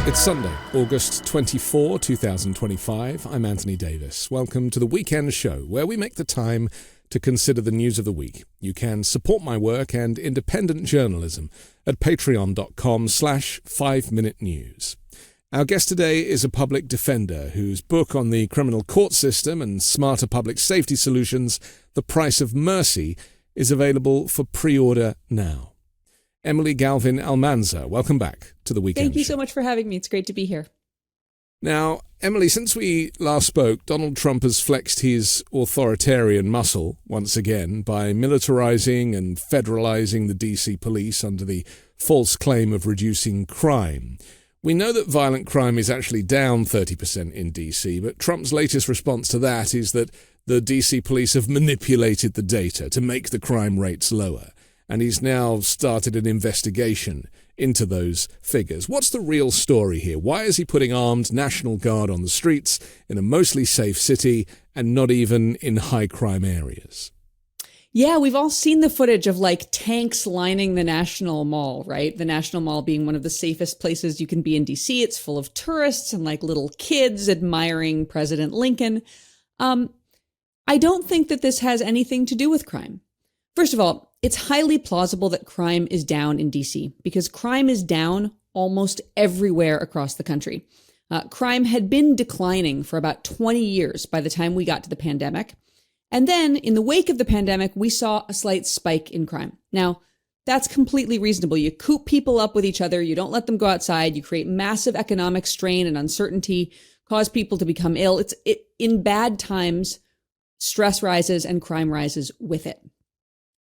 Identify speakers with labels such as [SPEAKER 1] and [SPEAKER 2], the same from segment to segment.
[SPEAKER 1] It's Sunday, August 24, 2025. I'm Anthony Davis. Welcome to the Weekend Show, where we make the time to consider the news of the week. You can support my work and independent journalism at patreon.com/5 Minute News. Our guest today is a public defender whose book on the criminal court system and smarter public safety solutions, The Price of Mercy, is available for pre-order now. Emily Galvin Almanza, welcome back to the Weekend
[SPEAKER 2] Thank you
[SPEAKER 1] Show.
[SPEAKER 2] so much for having me. It's great to be here.
[SPEAKER 1] Now, Emily, since we last spoke, Donald Trump has flexed his authoritarian muscle once again by militarizing and federalizing the DC police under the false claim of reducing crime. We know that violent crime is actually down 30% in DC, but Trump's latest response to that is that the DC police have manipulated the data to make the crime rates lower. And he's now started an investigation into those figures. What's the real story here? Why is he putting armed National Guard on the streets in a mostly safe city and not even in high crime areas?
[SPEAKER 2] Yeah, we've all seen the footage of tanks lining the National Mall, right? The National Mall being one of the safest places you can be in DC. It's full of tourists and little kids admiring President Lincoln. I don't think that this has anything to do with crime. First of all, it's highly plausible that crime is down in DC because crime is down almost everywhere across the country. Crime had been declining for about 20 years by the time we got to the pandemic. And then in the wake of the pandemic, we saw a slight spike in crime. Now, that's completely reasonable. You coop people up with each other. You don't let them go outside. You create massive economic strain and uncertainty, cause people to become ill. In bad times, stress rises and crime rises with it.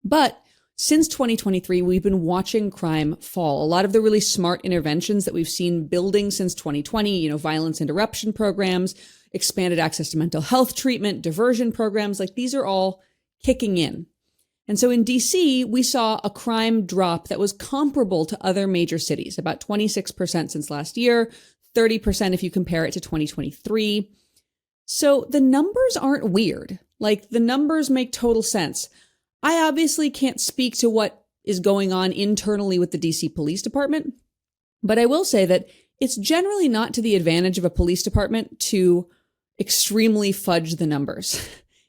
[SPEAKER 2] But since 2023, we've been watching crime fall. A lot of the really smart interventions that we've seen building since 2020, violence interruption programs, expanded access to mental health treatment, diversion programs, these are all kicking in. And so in DC, we saw a crime drop that was comparable to other major cities, about 26% since last year, 30% if you compare it to 2023. So the numbers aren't weird. The numbers make total sense. I obviously can't speak to what is going on internally with the DC Police Department, but I will say that it's generally not to the advantage of a police department to extremely fudge the numbers.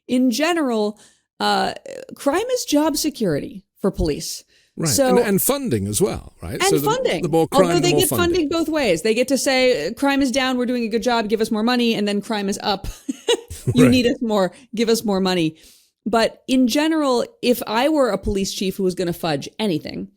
[SPEAKER 2] In general, crime is job security for police.
[SPEAKER 1] Right,
[SPEAKER 2] so,
[SPEAKER 1] and funding as well, right?
[SPEAKER 2] And funding.
[SPEAKER 1] The more crime,
[SPEAKER 2] although they
[SPEAKER 1] the more
[SPEAKER 2] get funding both ways. They get to say, crime is down, we're doing a good job, give us more money, and then crime is up. You need us more, give us more money. But in general, if I were a police chief who was going to fudge anything,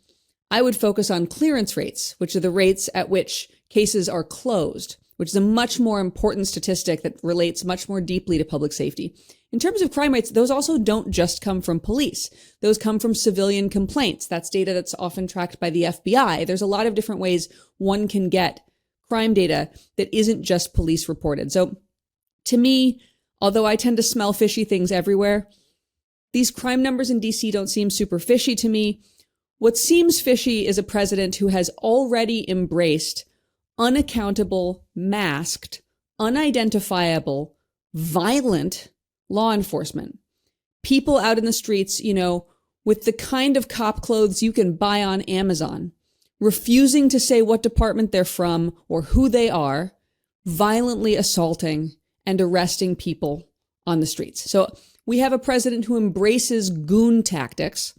[SPEAKER 2] I would focus on clearance rates, which are the rates at which cases are closed, which is a much more important statistic that relates much more deeply to public safety. In terms of crime rates, those also don't just come from police. Those come from civilian complaints. That's data that's often tracked by the FBI. There's a lot of different ways one can get crime data that isn't just police reported. So to me, although I tend to smell fishy things everywhere, these crime numbers in DC don't seem super fishy to me. What seems fishy is a president who has already embraced unaccountable, masked, unidentifiable, violent law enforcement. People out in the streets, with the kind of cop clothes you can buy on Amazon, refusing to say what department they're from or who they are, violently assaulting and arresting people on the streets. So we have a president who embraces goon tactics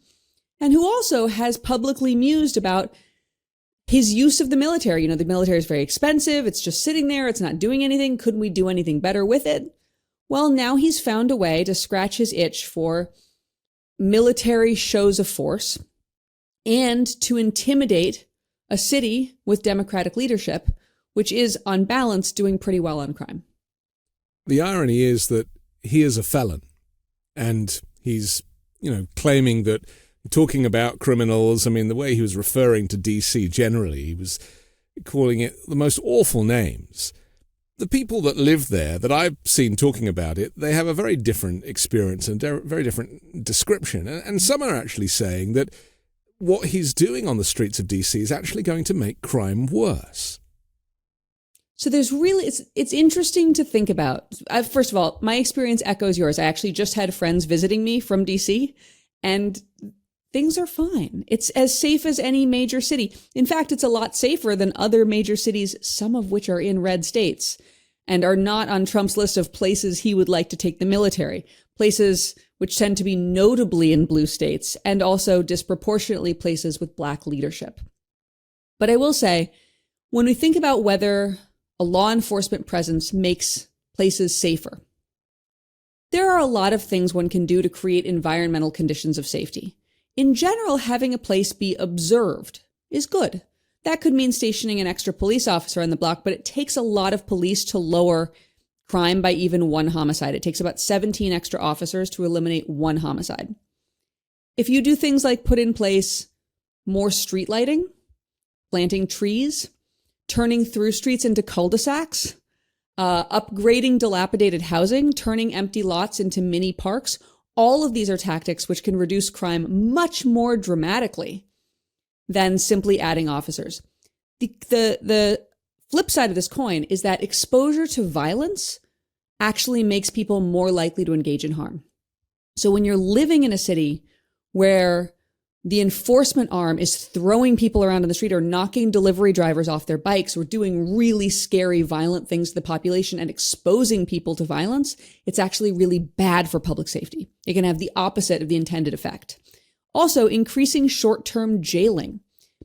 [SPEAKER 2] and who also has publicly mused about his use of the military. The military is very expensive. It's just sitting there. It's not doing anything. Couldn't we do anything better with it? Well, now he's found a way to scratch his itch for military shows of force and to intimidate a city with democratic leadership, which is on balance doing pretty well on crime.
[SPEAKER 1] The irony is that he is a felon. And he's, claiming that, talking about criminals, the way he was referring to DC generally, he was calling it the most awful names. The people that live there, that I've seen talking about it, they have a very different experience and very different description. And some are actually saying that what he's doing on the streets of DC is actually going to make crime worse.
[SPEAKER 2] So there's really, it's interesting to think about. First of all, my experience echoes yours. I actually just had friends visiting me from DC, and things are fine. It's as safe as any major city. In fact, it's a lot safer than other major cities, some of which are in red states and are not on Trump's list of places he would like to take the military, places which tend to be notably in blue states and also disproportionately places with black leadership. But I will say, when we think about whether a law enforcement presence makes places safer, there are a lot of things one can do to create environmental conditions of safety. In general, having a place be observed is good. That could mean stationing an extra police officer on the block, but it takes a lot of police to lower crime by even one homicide. It takes about 17 extra officers to eliminate one homicide. If you do things like put in place more street lighting, planting trees, turning through streets into cul-de-sacs, upgrading dilapidated housing, turning empty lots into mini parks, all of these are tactics which can reduce crime much more dramatically than simply adding officers. The flip side of this coin is that exposure to violence actually makes people more likely to engage in harm. So when you're living in a city where the enforcement arm is throwing people around in the street or knocking delivery drivers off their bikes or doing really scary, violent things to the population and exposing people to violence, it's actually really bad for public safety. It can have the opposite of the intended effect. Also, increasing short-term jailing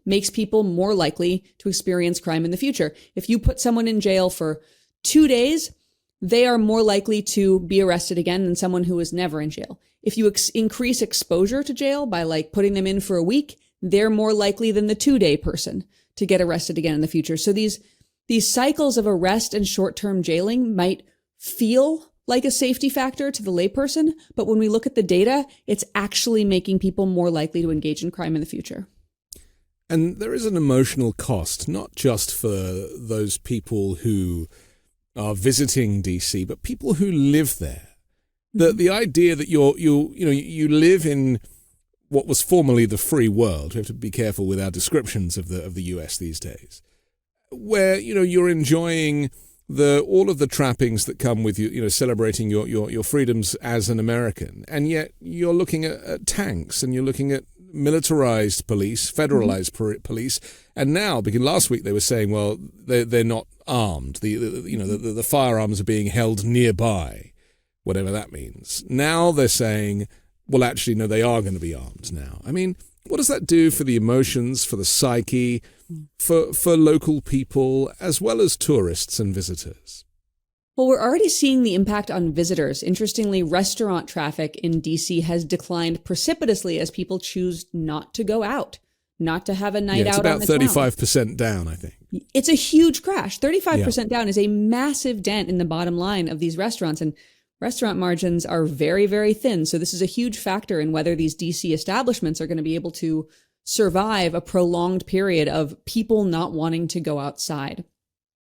[SPEAKER 2] makes people more likely to experience crime in the future. If you put someone in jail for 2 days, they are more likely to be arrested again than someone who was never in jail. If you increase exposure to jail by like putting them in for a week, they're more likely than the 2-day person to get arrested again in the future. So these cycles of arrest and short-term jailing might feel like a safety factor to the layperson, but when we look at the data, it's actually making people more likely to engage in crime in the future.
[SPEAKER 1] And there is an emotional cost, not just for those people who are visiting DC, but people who live there. The idea that you live in what was formerly the free world. We have to be careful with our descriptions of the US these days, where you're enjoying all of the trappings that come with celebrating your freedoms as an American, and yet you're looking at tanks and you're looking at militarized police, federalized police, and now because last week they were saying, well, they're not armed. The firearms are being held nearby, whatever that means. Now they're saying, well, actually, no, they are going to be armed now. I mean, what does that do for the emotions, for the psyche, for local people, as well as tourists and visitors?
[SPEAKER 2] Well, we're already seeing the impact on visitors. Interestingly, restaurant traffic in DC has declined precipitously as people choose not to go out, not to have a night out on the town.
[SPEAKER 1] It's about 35% down, I think.
[SPEAKER 2] It's a huge crash. 35% down is a massive dent in the bottom line of these restaurants. And restaurant margins are very, very thin. So this is a huge factor in whether these DC establishments are going to be able to survive a prolonged period of people not wanting to go outside.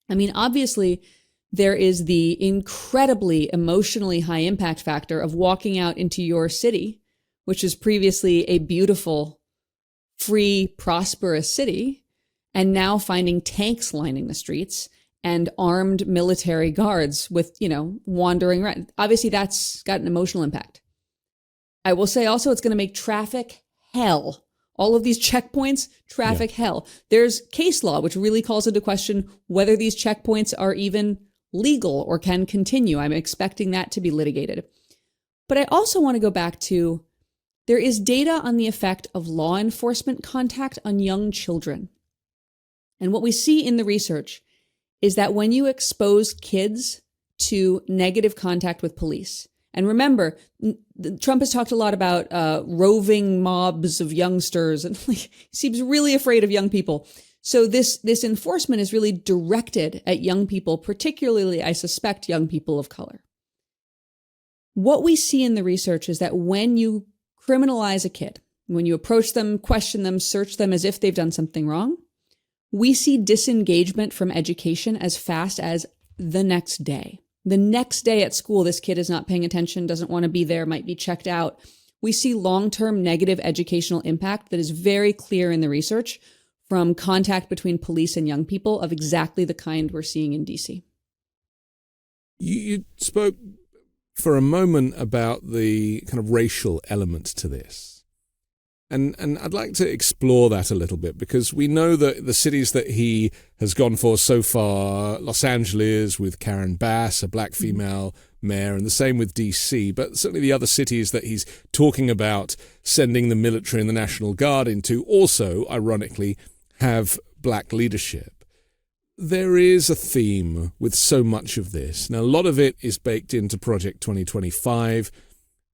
[SPEAKER 2] I mean, obviously, there is the incredibly emotionally high impact factor of walking out into your city, which is previously a beautiful, free, prosperous city, and now finding tanks lining the streets and armed military guards with, wandering around. Obviously, that's got an emotional impact. I will say also it's going to make traffic hell. All of these checkpoints, traffic hell. There's case law, which really calls into question whether these checkpoints are even legal or can continue. I'm expecting that to be litigated. But I also want to go back to, there is data on the effect of law enforcement contact on young children. And what we see in the research is that when you expose kids to negative contact with police, and remember, Trump has talked a lot about roving mobs of youngsters, and he seems really afraid of young people. So this enforcement is really directed at young people, particularly, I suspect, young people of color. What we see in the research is that when you criminalize a kid, when you approach them, question them, search them as if they've done something wrong, we see disengagement from education as fast as the next day. The next day at school, this kid is not paying attention, doesn't want to be there, might be checked out. We see long-term negative educational impact that is very clear in the research from contact between police and young people of exactly the kind we're seeing in DC.
[SPEAKER 1] You spoke for a moment about the kind of racial element to this. And I'd like to explore that a little bit, because we know that the cities that he has gone for so far, Los Angeles with Karen Bass, a black female mayor, and the same with DC, but certainly the other cities that he's talking about sending the military and the National Guard into also, ironically, have black leadership. There is a theme with so much of this. Now, a lot of it is baked into Project 2025.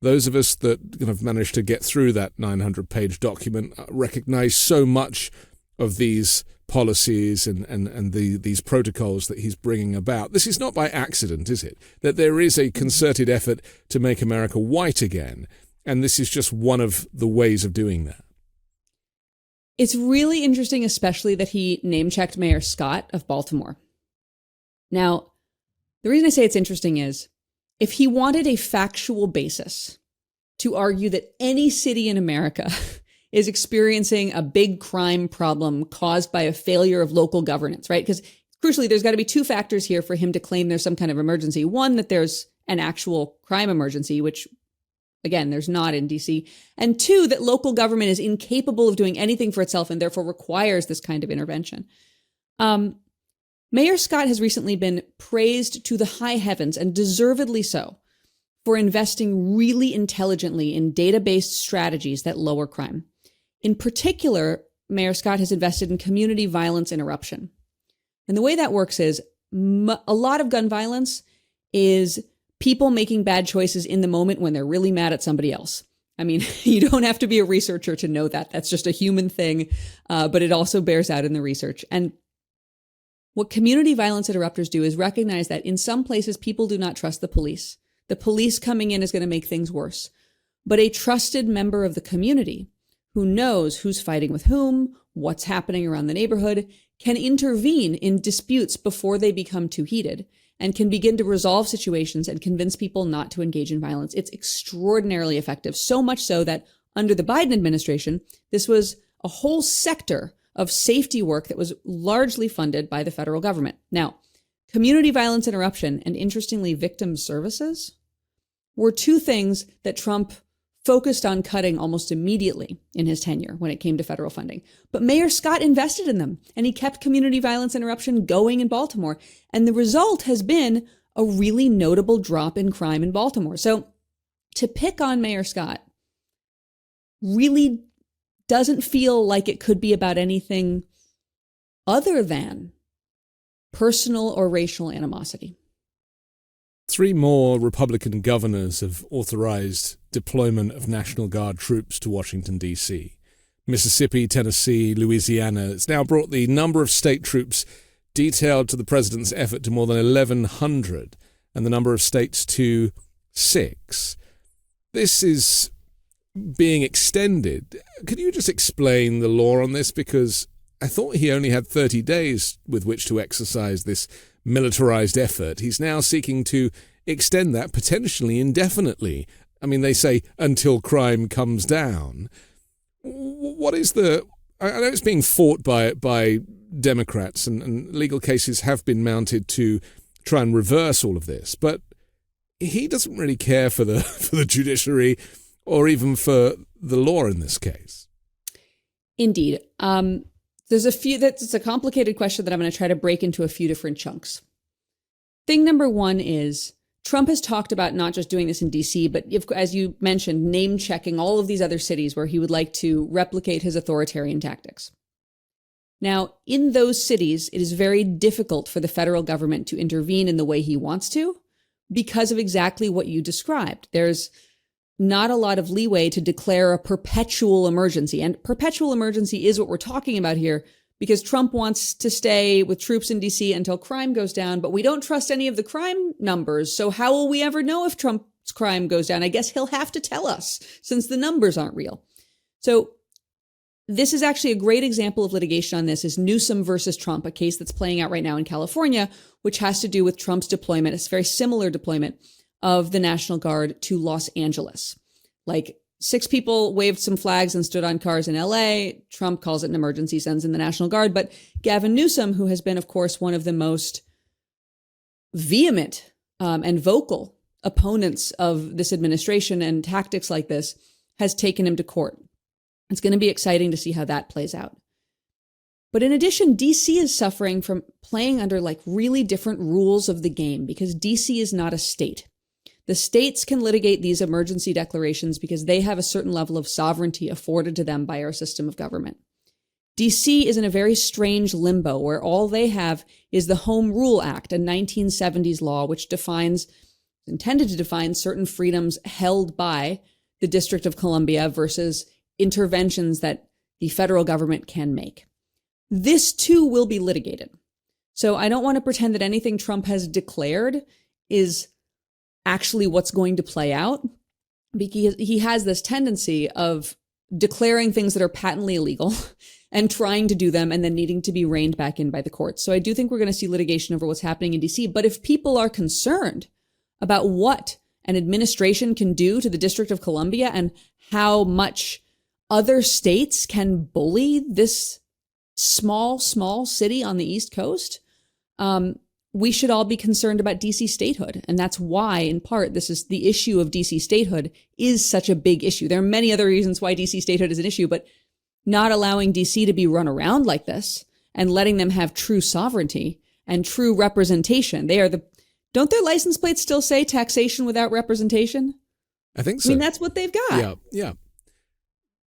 [SPEAKER 1] Those of us that have managed to get through that 900-page document recognize so much of these policies and these protocols that he's bringing about. This is not by accident, is it? That there is a concerted effort to make America white again, and this is just one of the ways of doing that.
[SPEAKER 2] It's really interesting, especially that he name-checked Mayor Scott of Baltimore. Now, the reason I say it's interesting is, if he wanted a factual basis to argue that any city in America is experiencing a big crime problem caused by a failure of local governance, right? Because crucially, there's got to be two factors here for him to claim there's some kind of emergency. One, that there's an actual crime emergency, which, again, there's not in DC. And two, that local government is incapable of doing anything for itself and therefore requires this kind of intervention. Mayor Scott has recently been praised to the high heavens, and deservedly so, for investing really intelligently in data-based strategies that lower crime. In particular, Mayor Scott has invested in community violence interruption. And the way that works is a lot of gun violence is people making bad choices in the moment when they're really mad at somebody else. I mean, you don't have to be a researcher to know that. That's just a human thing, but it also bears out in the research. And what community violence interrupters do is recognize that in some places, people do not trust the police. The police coming in is going to make things worse. But a trusted member of the community who knows who's fighting with whom, what's happening around the neighborhood, can intervene in disputes before they become too heated, and can begin to resolve situations and convince people not to engage in violence. It's extraordinarily effective, so much so that under the Biden administration, this was a whole sector of safety work that was largely funded by the federal government. Now, community violence interruption and, interestingly, victim services were two things that Trump focused on cutting almost immediately in his tenure when it came to federal funding. But Mayor Scott invested in them, and he kept community violence interruption going in Baltimore. And the result has been a really notable drop in crime in Baltimore. So to pick on Mayor Scott really doesn't feel like it could be about anything other than personal or racial animosity.
[SPEAKER 1] 3 more Republican governors have authorized deployment of National Guard troops to Washington, D.C. Mississippi, Tennessee, Louisiana. It's now brought the number of state troops detailed to the president's effort to more than 1,100 and the number of states to 6. This is being extended. Could you just explain the law on this? Because I thought he only had 30 days with which to exercise this militarized effort. He's now seeking to extend that potentially indefinitely. I mean, they say until crime comes down. What is the... I know it's being fought by Democrats, and legal cases have been mounted to try and reverse all of this, but he doesn't really care for the judiciary or even for the law in this case. Indeed.
[SPEAKER 2] There's a few, that's a complicated question that I'm going to try to break into a few different chunks. Thing number one is Trump has talked about not just doing this in DC, but as you mentioned, name checking all of these other cities where he would like to replicate his authoritarian tactics. Now, in those cities, it is very difficult for the federal government to intervene in the way he wants to because of exactly what you described. There's not a lot of leeway to declare a perpetual emergency. And perpetual emergency is what we're talking about here, because Trump wants to stay with troops in DC until crime goes down, but we don't trust any of the crime numbers. So how will we ever know if Trump's crime goes down? I guess he'll have to tell us since the numbers aren't real. So this is actually a great example of litigation on this is Newsom versus Trump, a case that's playing out right now in California, which has to do with Trump's deployment. It's a very similar deployment of the National Guard to Los Angeles. Like 6 people waved some flags and stood on cars in LA. Trump calls it an emergency, sends in the National Guard. But Gavin Newsom, who has been, of course, one of the most vehement and vocal opponents of this administration and tactics like this, has taken him to court. It's going to be exciting to see how that plays out. But in addition, DC is suffering from playing under like really different rules of the game because DC is not a state. The states can litigate these emergency declarations because they have a certain level of sovereignty afforded to them by our system of government. DC is in a very strange limbo where all they have is the Home Rule Act, a 1970s law which intended to define certain freedoms held by the District of Columbia versus interventions that the federal government can make. This too will be litigated. So I don't want to pretend that anything Trump has declared is actually what's going to play out, because he has this tendency of declaring things that are patently illegal and trying to do them and then needing to be reined back in by the courts. So I do think we're going to see litigation over what's happening in DC. But if people are concerned about what an administration can do to the District of Columbia and how much other states can bully this small city on the East Coast, we should all be concerned about DC statehood. And that's why, in part, this is the issue of DC statehood is such a big issue. There are many other reasons why DC statehood is an issue, but not allowing DC to be run around like this and letting them have true sovereignty and true representation. Don't their license plates still say taxation without representation?
[SPEAKER 1] I think so.
[SPEAKER 2] I mean, that's what they've got.
[SPEAKER 1] Yeah.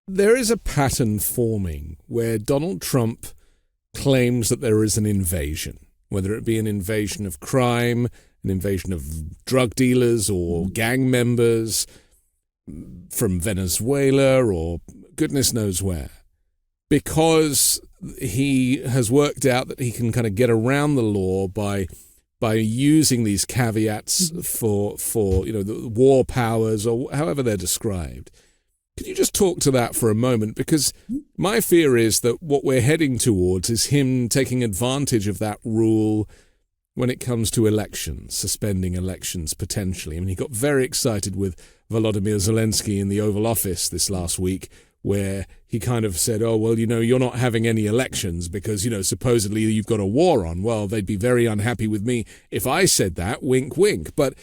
[SPEAKER 1] There is a pattern forming where Donald Trump claims that there is an invasion, whether it be an invasion of crime, an invasion of drug dealers or gang members from Venezuela or goodness knows where, because he has worked out that he can kind of get around the law by using these caveats for the war powers or however they're described. Could you just talk to that for a moment? Because my fear is that what we're heading towards is him taking advantage of that rule when it comes to elections, suspending elections potentially. I mean, he got very excited with Volodymyr Zelensky in the Oval Office this last week, where he kind of said, oh, well, you're not having any elections because, supposedly you've got a war on. Well, they'd be very unhappy with me if I said that, wink, wink. But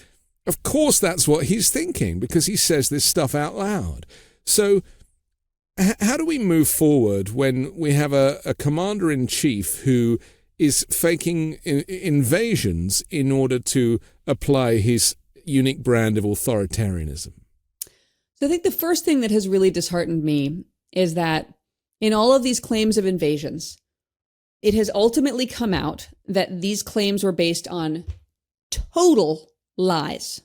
[SPEAKER 1] of course that's what he's thinking because he says this stuff out loud. So how do we move forward when we have a commander-in-chief who is faking invasions in order to apply his unique brand of authoritarianism?
[SPEAKER 2] So I think the first thing that has really disheartened me is that in all of these claims of invasions, it has ultimately come out that these claims were based on total lies.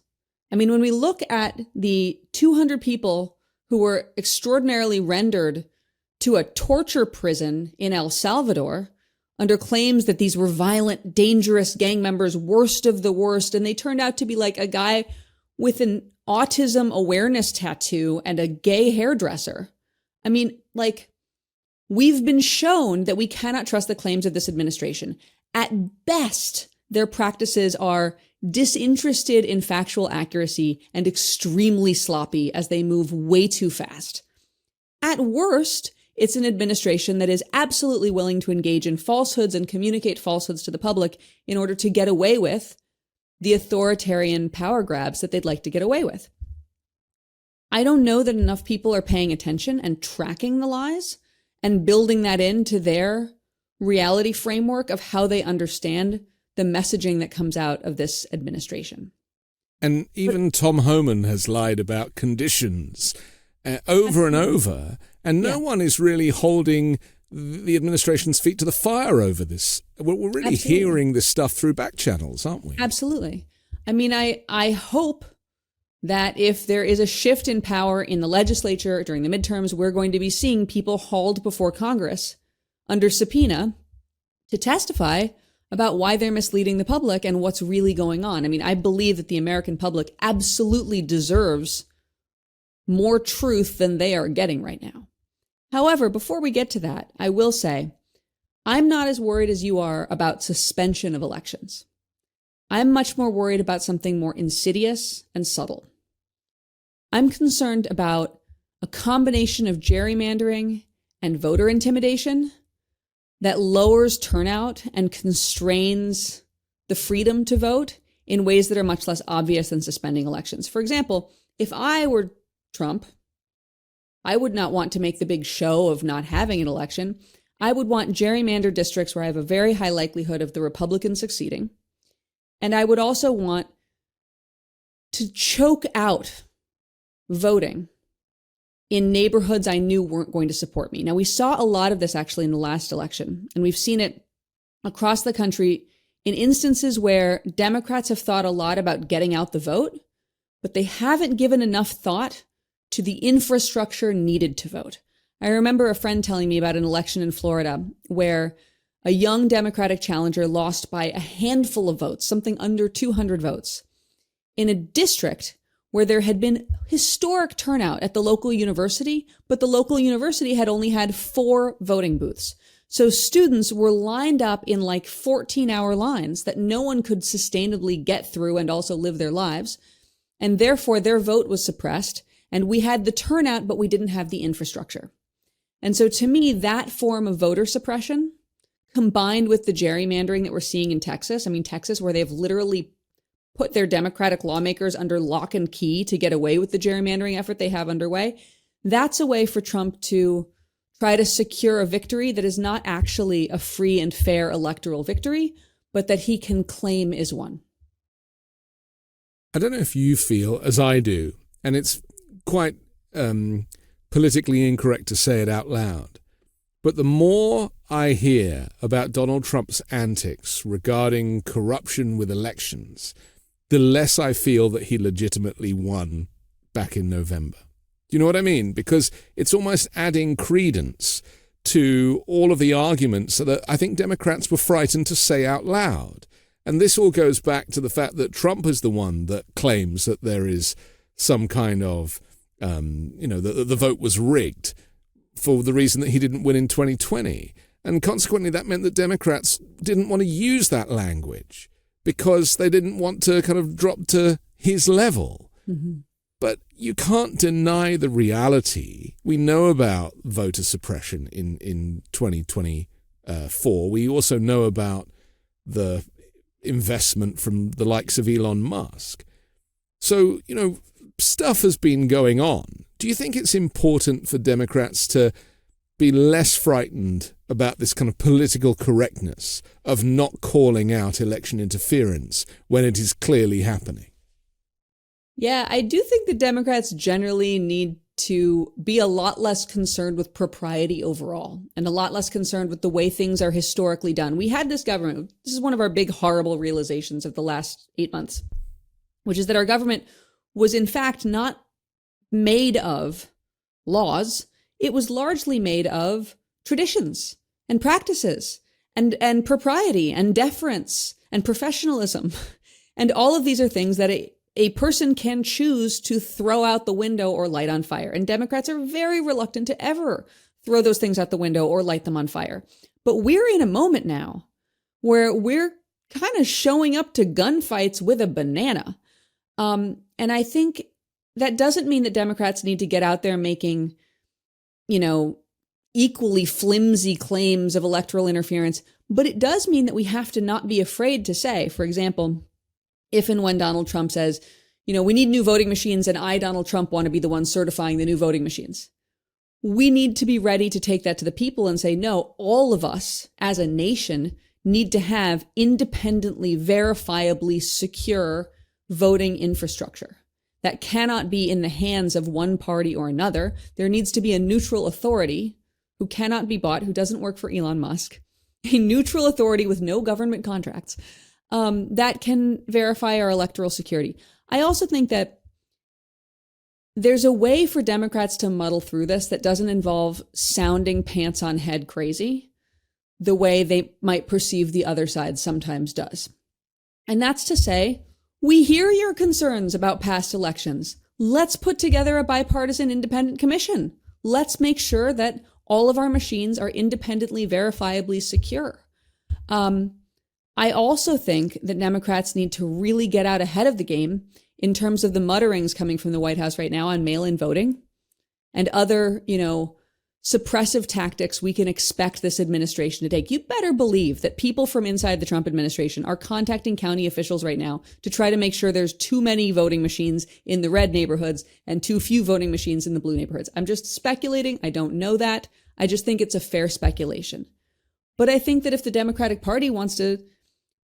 [SPEAKER 2] I mean, when we look at the 200 people who were extraordinarily rendered to a torture prison in El Salvador under claims that these were violent, dangerous gang members, worst of the worst, and they turned out to be like a guy with an autism awareness tattoo and a gay hairdresser. I mean, we've been shown that we cannot trust the claims of this administration. At best, their practices are disinterested in factual accuracy and extremely sloppy as they move way too fast. At worst, it's an administration that is absolutely willing to engage in falsehoods and communicate falsehoods to the public in order to get away with the authoritarian power grabs that they'd like to get away with. I don't know that enough people are paying attention and tracking the lies and building that into their reality framework of how they understand the messaging that comes out of this administration.
[SPEAKER 1] And even Tom Homan has lied about conditions over and over, and no one is really holding the administration's feet to the fire over this. We're really hearing this stuff through back channels, aren't we?
[SPEAKER 2] Absolutely. I mean, I hope that if there is a shift in power in the legislature during the midterms, we're going to be seeing people hauled before Congress under subpoena to testify about why they're misleading the public and what's really going on. I mean, I believe that the American public absolutely deserves more truth than they are getting right now. However, before we get to that, I will say, I'm not as worried as you are about suspension of elections. I'm much more worried about something more insidious and subtle. I'm concerned about a combination of gerrymandering and voter intimidation that lowers turnout and constrains the freedom to vote in ways that are much less obvious than suspending elections. For example, if I were Trump I would not want to make the big show of not having an election. I would want gerrymandered districts where I have a very high likelihood of the Republicans succeeding. And I would also want to choke out voting in neighborhoods I knew weren't going to support me. Now, we saw a lot of this actually in the last election, and we've seen it across the country in instances where Democrats have thought a lot about getting out the vote, but they haven't given enough thought to the infrastructure needed to vote. I remember a friend telling me about an election in Florida where a young Democratic challenger lost by a handful of votes, something under 200 votes, in a district where there had been historic turnout at the local university, but the local university had only had 4 voting booths. So students were lined up in like 14-hour lines that no one could sustainably get through and also live their lives. And therefore their vote was suppressed. And we had the turnout, but we didn't have the infrastructure. And so to me, that form of voter suppression, combined with the gerrymandering that we're seeing in Texas, I mean, Texas, where they've literally put their Democratic lawmakers under lock and key to get away with the gerrymandering effort they have underway, that's a way for Trump to try to secure a victory that is not actually a free and fair electoral victory, but that he can claim is one.
[SPEAKER 1] I don't know if you feel as I do, and it's quite politically incorrect to say it out loud, but the more I hear about Donald Trump's antics regarding corruption with elections, the less I feel that he legitimately won back in November. Do you know what I mean? Because it's almost adding credence to all of the arguments that I think Democrats were frightened to say out loud. And this all goes back to the fact that Trump is the one that claims that there is some kind of, the vote was rigged for the reason that he didn't win in 2020. And consequently, that meant that Democrats didn't want to use that language because they didn't want to kind of drop to his level. Mm-hmm. But you can't deny the reality. We know about voter suppression in 2024. We also know about the investment from the likes of Elon Musk. So, stuff has been going on. Do you think it's important for Democrats to be less frightened about this kind of political correctness of not calling out election interference when it is clearly happening?
[SPEAKER 2] Yeah, I do think the Democrats generally need to be a lot less concerned with propriety overall and a lot less concerned with the way things are historically done. We had this government. This is one of our big, horrible realizations of the last 8 months, which is that our government was in fact not made of laws. It was largely made of traditions and practices and propriety and deference and professionalism. And all of these are things that a person can choose to throw out the window or light on fire. And Democrats are very reluctant to ever throw those things out the window or light them on fire. But we're in a moment now where we're kind of showing up to gunfights with a banana. And I think that doesn't mean that Democrats need to get out there making, equally flimsy claims of electoral interference. But it does mean that we have to not be afraid to say, for example, if and when Donald Trump says, we need new voting machines and I, Donald Trump, want to be the one certifying the new voting machines. We need to be ready to take that to the people and say, no, all of us as a nation need to have independently, verifiably secure voting infrastructure. That cannot be in the hands of one party or another. There needs to be a neutral authority who cannot be bought, who doesn't work for Elon Musk, a neutral authority with no government contracts. That can verify our electoral security. I also think that there's a way for Democrats to muddle through this that doesn't involve sounding pants on head crazy the way they might perceive the other side sometimes does. And that's to say, we hear your concerns about past elections. Let's put together a bipartisan independent commission. Let's make sure that all of our machines are independently, verifiably secure. I also think that Democrats need to really get out ahead of the game in terms of the mutterings coming from the White House right now on mail-in voting and other, suppressive tactics we can expect this administration to take. You better believe that people from inside the Trump administration are contacting county officials right now to try to make sure there's too many voting machines in the red neighborhoods and too few voting machines in the blue neighborhoods. I'm just speculating. I don't know that. I just think it's a fair speculation. But I think that if the Democratic Party wants to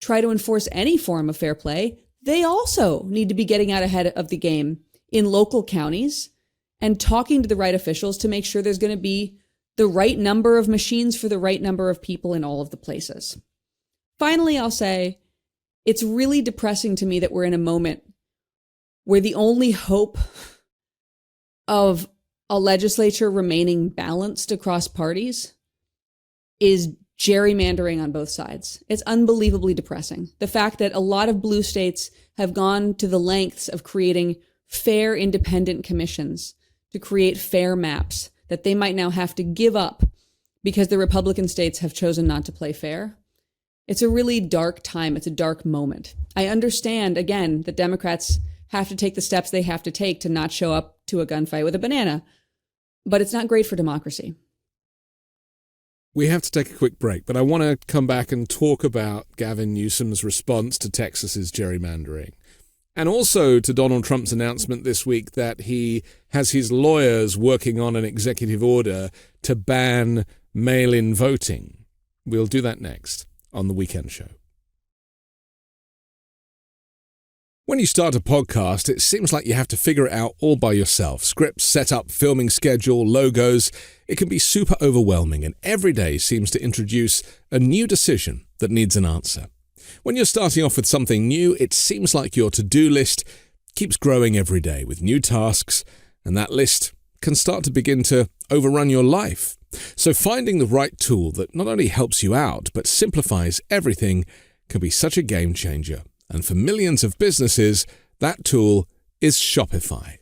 [SPEAKER 2] try to enforce any form of fair play, they also need to be getting out ahead of the game in local counties and talking to the right officials to make sure there's going to be the right number of machines for the right number of people in all of the places. Finally, I'll say it's really depressing to me that we're in a moment where the only hope of a legislature remaining balanced across parties is gerrymandering on both sides. It's unbelievably depressing. The fact that a lot of blue states have gone to the lengths of creating fair independent commissions to create fair maps that they might now have to give up because the Republican states have chosen not to play fair. It's a really dark time. It's a dark moment. I understand, again, that Democrats have to take the steps they have to take to not show up to a gunfight with a banana, but it's not great for democracy.
[SPEAKER 1] We have to take a quick break, but I want to come back and talk about Gavin Newsom's response to Texas's gerrymandering. And also to Donald Trump's announcement this week that he has his lawyers working on an executive order to ban mail-in voting. We'll do that next on The Weekend Show. When you start a podcast, it seems like you have to figure it out all by yourself. Scripts, setup, filming schedule, logos. It can be super overwhelming, and every day seems to introduce a new decision that needs an answer. When you're starting off with something new, it seems like your to-do list keeps growing every day with new tasks, and that list can start to begin to overrun your life. So finding the right tool that not only helps you out, but simplifies everything can be such a game changer. And for millions of businesses, that tool is Shopify.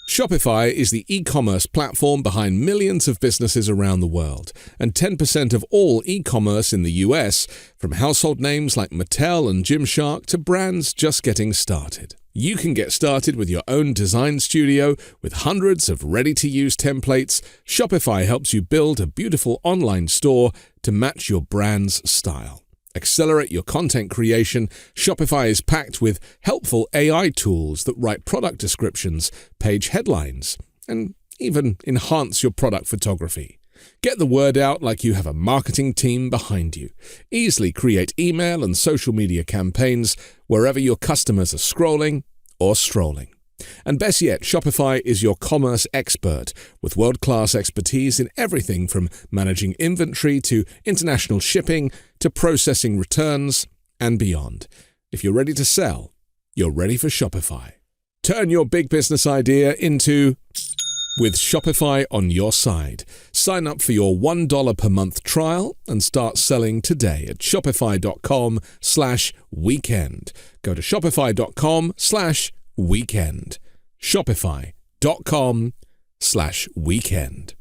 [SPEAKER 1] Shopify is the e-commerce platform behind millions of businesses around the world, and 10% of all e-commerce in the US, from household names like Mattel and Gymshark to brands just getting started. You can get started with your own design studio with hundreds of ready-to-use templates. Shopify helps you build a beautiful online store to match your brand's style. Accelerate your content creation. Shopify is packed with helpful AI tools that write product descriptions, page headlines, and even enhance your product photography. Get the word out like you have a marketing team behind you. Easily create email and social media campaigns wherever your customers are scrolling or strolling. And best yet, Shopify is your commerce expert with world-class expertise in everything from managing inventory to international shipping to processing returns and beyond. If you're ready to sell, you're ready for Shopify. Turn your big business idea into with Shopify on your side. Sign up for your $1 per month trial and start selling today at shopify.com/weekend. Go to shopify.com/weekend. Shopify.com/weekend.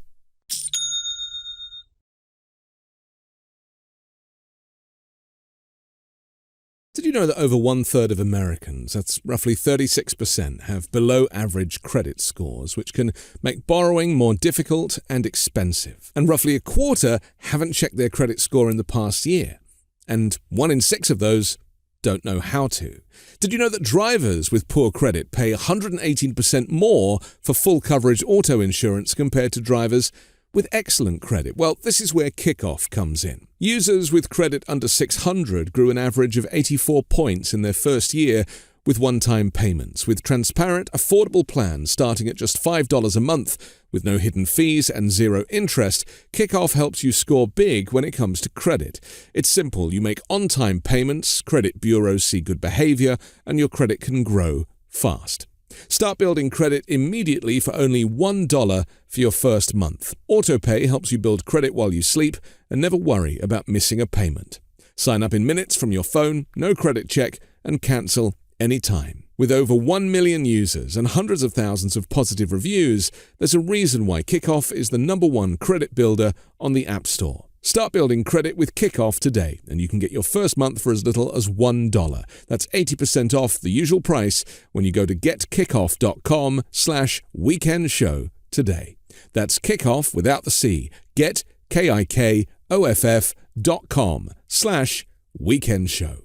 [SPEAKER 1] Did you know that over 1/3 of Americans, that's roughly 36%, have below average credit scores, which can make borrowing more difficult and expensive? And roughly a quarter haven't checked their credit score in the past year. And 1 in 6 of those don't know how to. Did you know that drivers with poor credit pay 118% more for full coverage auto insurance compared to drivers with excellent credit? Well, this is where Kickoff comes in. Users with credit under 600 grew an average of 84 points in their first year with one-time payments, with transparent, affordable plans starting at just $5 a month with no hidden fees and zero interest. Kickoff helps you score big when it comes to credit. It's simple. You make on-time payments, credit bureaus see good behavior, and your credit can grow fast. Start building credit immediately for only $1 for your first month. AutoPay helps you build credit while you sleep and never worry about missing a payment. Sign up in minutes from your phone, no credit check, and cancel anytime. With over 1 million users and hundreds of thousands of positive reviews, there's a reason why Kickoff is the #1 credit builder on the App Store. Start building credit with Kickoff today, and you can get your first month for as little as $1. That's 80% off the usual price when you go to getkickoff.com/weekendshow today. That's kickoff without the C. Get kickoff.com/weekend show.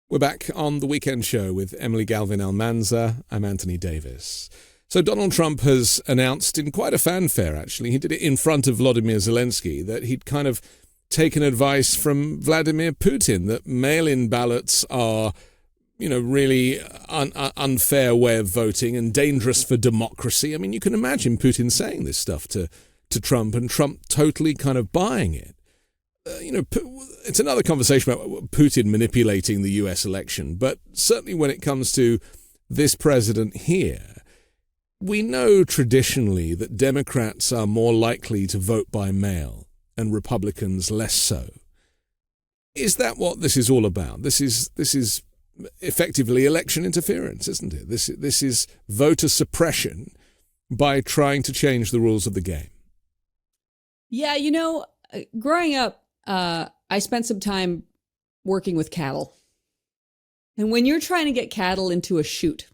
[SPEAKER 1] We're back on the Weekend Show with Emily Galvin Almanza. I'm Anthony Davis. So Donald Trump has announced in quite a fanfare, actually, he did it in front of Vladimir Zelensky, that he'd kind of taken advice from Vladimir Putin, that mail-in ballots are, really unfair way of voting and dangerous for democracy. I mean, you can imagine Putin saying this stuff to Trump and Trump totally kind of buying it. It's another conversation about Putin manipulating the US election, but certainly when it comes to this president here, we know traditionally that Democrats are more likely to vote by mail and Republicans less so. Is that what this is all about? This is effectively election interference, isn't it? This is voter suppression by trying to change the rules of the game.
[SPEAKER 2] Yeah, growing up, I spent some time working with cattle. And when you're trying to get cattle into a chute,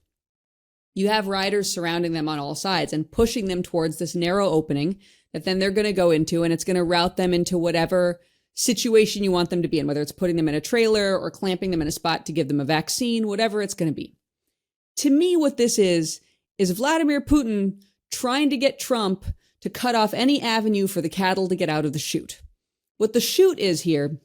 [SPEAKER 2] you have riders surrounding them on all sides and pushing them towards this narrow opening that then they're going to go into, and it's going to route them into whatever situation you want them to be in, whether it's putting them in a trailer or clamping them in a spot to give them a vaccine, whatever it's going to be. To me, what this is Vladimir Putin trying to get Trump to cut off any avenue for the cattle to get out of the chute. What the chute is here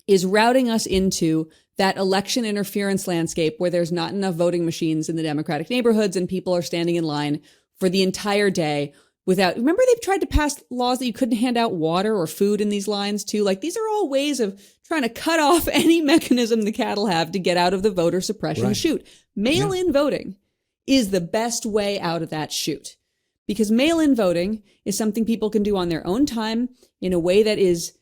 [SPEAKER 2] is routing us into that election interference landscape where there's not enough voting machines in the Democratic neighborhoods and people are standing in line for the entire day without. Remember, they've tried to pass laws that you couldn't hand out water or food in these lines too. Like, these are all ways of trying to cut off any mechanism the cattle have to get out of the voter suppression chute. Mail-in voting is the best way out of that chute, because mail-in voting is something people can do on their own time in a way that is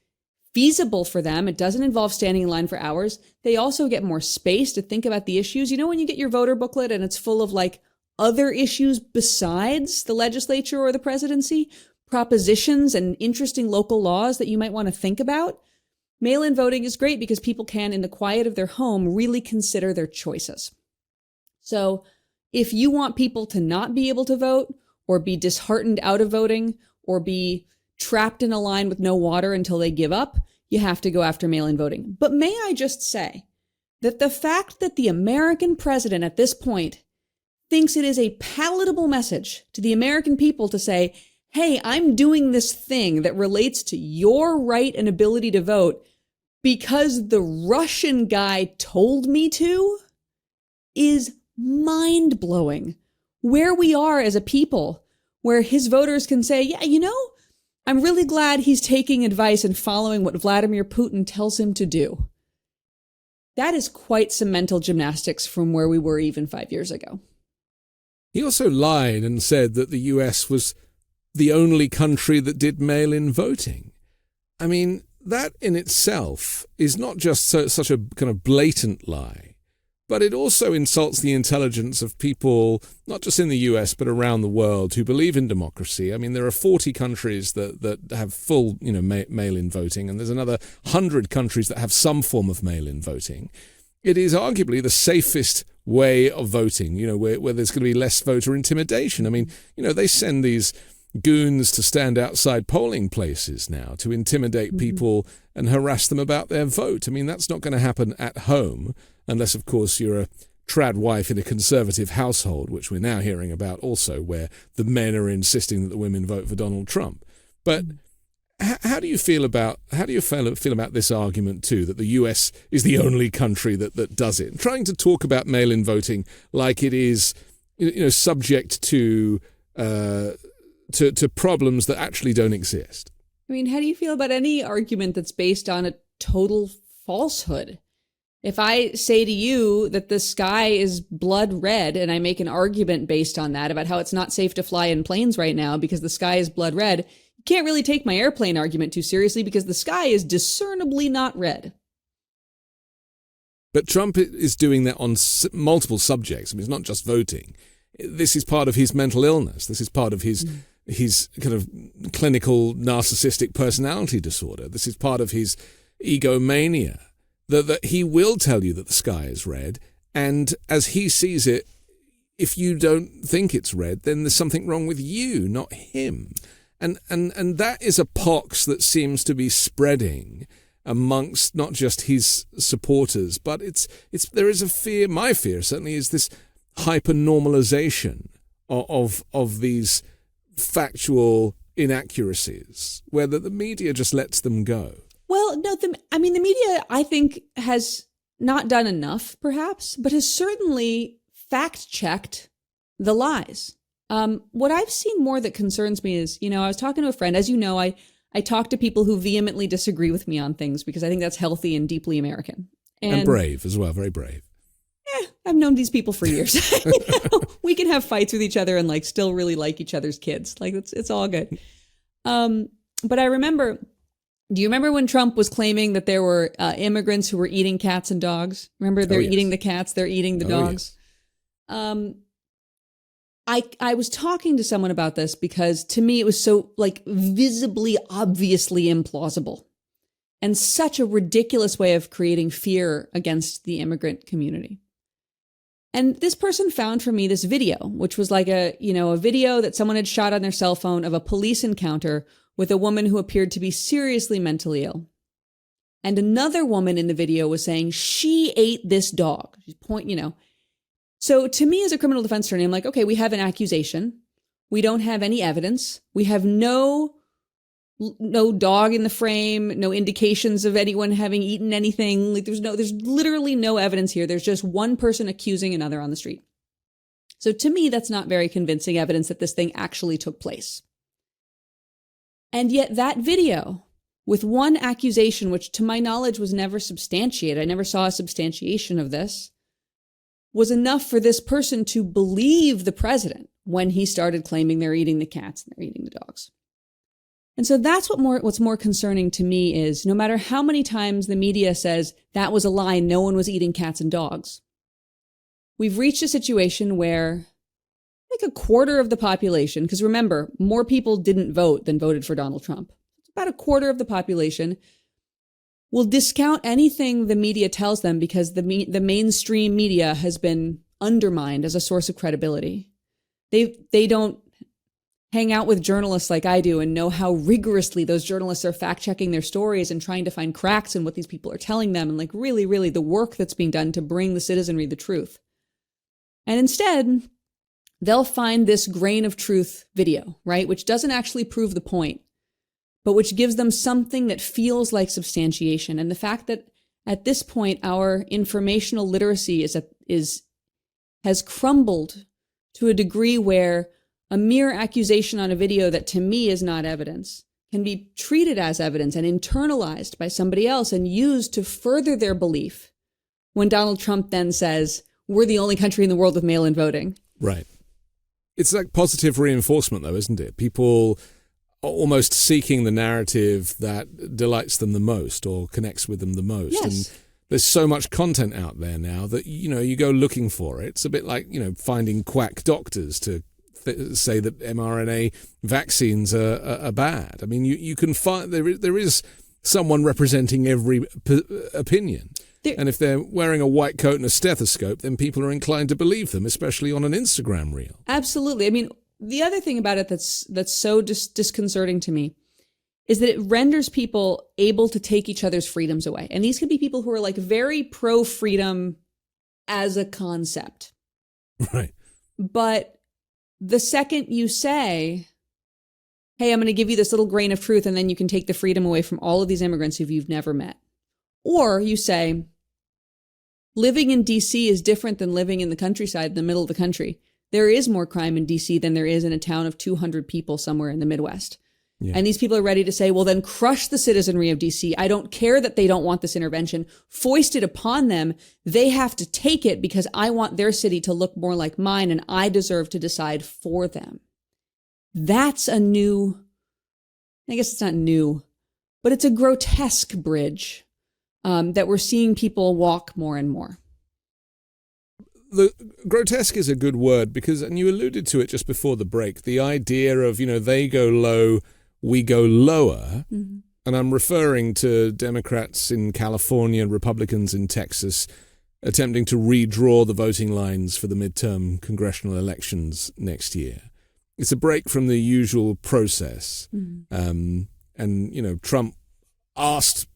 [SPEAKER 2] feasible for them. It doesn't involve standing in line for hours. They also get more space to think about the issues. When you get your voter booklet and it's full of other issues besides the legislature or the presidency, propositions and interesting local laws that you might want to think about, mail-in voting is great because people can, in the quiet of their home, really consider their choices. So if you want people to not be able to vote or be disheartened out of voting or be trapped in a line with no water until they give up, you have to go after mail-in voting. But may I just say that the fact that the American president at this point thinks it is a palatable message to the American people to say, hey, I'm doing this thing that relates to your right and ability to vote because the Russian guy told me to, is mind-blowing. Where we are as a people, where his voters can say, yeah, I'm really glad he's taking advice and following what Vladimir Putin tells him to do. That is quite some mental gymnastics from where we were even 5 years ago.
[SPEAKER 1] He also lied and said that the US was the only country that did mail-in voting. I mean, that in itself is not just such a kind of blatant lie, but it also insults the intelligence of people, not just in the US, but around the world, who believe in democracy. I mean, there are 40 countries that have full, mail-in voting, and there's another 100 countries that have some form of mail-in voting. It is arguably the safest way of voting, where there's going to be less voter intimidation. I mean, they send these goons to stand outside polling places now to intimidate people and harass them about their vote. I mean, that's not going to happen at home, unless, of course, you're a trad wife in a conservative household, which we're now hearing about also, where the men are insisting that the women vote for Donald Trump. But how do you feel about this argument too, that the US is the only country that does it? And trying to talk about mail-in voting like it is, subject to problems that actually don't exist.
[SPEAKER 2] I mean, how do you feel about any argument that's based on a total falsehood? If I say to you that the sky is blood red and I make an argument based on that about how it's not safe to fly in planes right now because the sky is blood red, you can't really take my airplane argument too seriously because the sky is discernibly not red.
[SPEAKER 1] But Trump is doing that on multiple subjects. I mean, it's not just voting. This is part of his mental illness. This is part of his kind of clinical narcissistic personality disorder. This is part of his egomania. That he will tell you that the sky is red, and as he sees it, if you don't think it's red, then there's something wrong with you, not him. And that is a pox that seems to be spreading amongst not just his supporters, but there is a fear. My fear certainly is this hyper-normalization of these factual inaccuracies, where the media just lets them go.
[SPEAKER 2] Well, no, the media, I think, has not done enough, perhaps, but has certainly fact-checked the lies. What I've seen more that concerns me is, I was talking to a friend. As you know, I talk to people who vehemently disagree with me on things because I think that's healthy and deeply American.
[SPEAKER 1] And brave as well, very brave.
[SPEAKER 2] I've known these people for years. We can have fights with each other and still really like each other's kids. It's all good. But I remember, do you remember when Trump was claiming that there were immigrants who were eating cats and dogs? Remember, they're eating the cats, they're eating the dogs. Yes. I was talking to someone about this because to me it was so visibly, obviously implausible and such a ridiculous way of creating fear against the immigrant community. And this person found for me this video, which was a video that someone had shot on their cell phone of a police encounter with a woman who appeared to be seriously mentally ill. And another woman in the video was saying, she ate this dog. She's So to me as a criminal defense attorney, I'm like, okay, we have an accusation. We don't have any evidence. We have no dog in the frame, no indications of anyone having eaten anything. There's literally no evidence here. There's just one person accusing another on the street. So to me, that's not very convincing evidence that this thing actually took place. And yet that video with one accusation, which to my knowledge was never substantiated, I never saw a substantiation of this, was enough for this person to believe the president when he started claiming they're eating the cats and they're eating the dogs. And so that's what's more concerning to me is no matter how many times the media says that was a lie, no one was eating cats and dogs, we've reached a situation where a quarter of the population, because remember, more people didn't vote than voted for Donald Trump. About a quarter of the population will discount anything the media tells them because the mainstream media has been undermined as a source of credibility. They don't hang out with journalists like I do and know how rigorously those journalists are fact-checking their stories and trying to find cracks in what these people are telling them and really, really the work that's being done to bring the citizenry the truth. And instead, they'll find this grain of truth video, right, which doesn't actually prove the point, but which gives them something that feels like substantiation. And the fact that at this point, our informational literacy has crumbled to a degree where a mere accusation on a video that to me is not evidence can be treated as evidence and internalized by somebody else and used to further their belief when Donald Trump then says, we're the only country in the world with mail-in voting.
[SPEAKER 1] Right. It's like positive reinforcement, though, isn't it? People almost seeking the narrative that delights them the most or connects with them the most.
[SPEAKER 2] Yes.
[SPEAKER 1] And there's so much content out there now that, you go looking for it. It's a bit like, finding quack doctors to say that mRNA vaccines are bad. I mean, you can find there is someone representing every opinion. And if they're wearing a white coat and a stethoscope, then people are inclined to believe them, especially on an Instagram reel.
[SPEAKER 2] Absolutely. I mean, the other thing about it that's so disconcerting to me is that it renders people able to take each other's freedoms away. And these could be people who are very pro-freedom as a concept.
[SPEAKER 1] Right.
[SPEAKER 2] But the second you say, hey, I'm going to give you this little grain of truth, and then you can take the freedom away from all of these immigrants who you've never met. Or you say, living in DC is different than living in the countryside in the middle of the country. There is more crime in DC than there is in a town of 200 people somewhere in the Midwest. Yeah. And these people are ready to say, well, then crush the citizenry of DC. I don't care that they don't want this intervention. Foist it upon them. They have to take it because I want their city to look more like mine and I deserve to decide for them. That's a new, I guess it's not new, but it's a grotesque bridge that we're seeing people walk more and more.
[SPEAKER 1] The grotesque is a good word because, and you alluded to it just before the break, the idea of, they go low, we go lower. Mm-hmm. And I'm referring to Democrats in California, Republicans in Texas, attempting to redraw the voting lines for the midterm congressional elections next year. It's a break from the usual process. And, Trump asked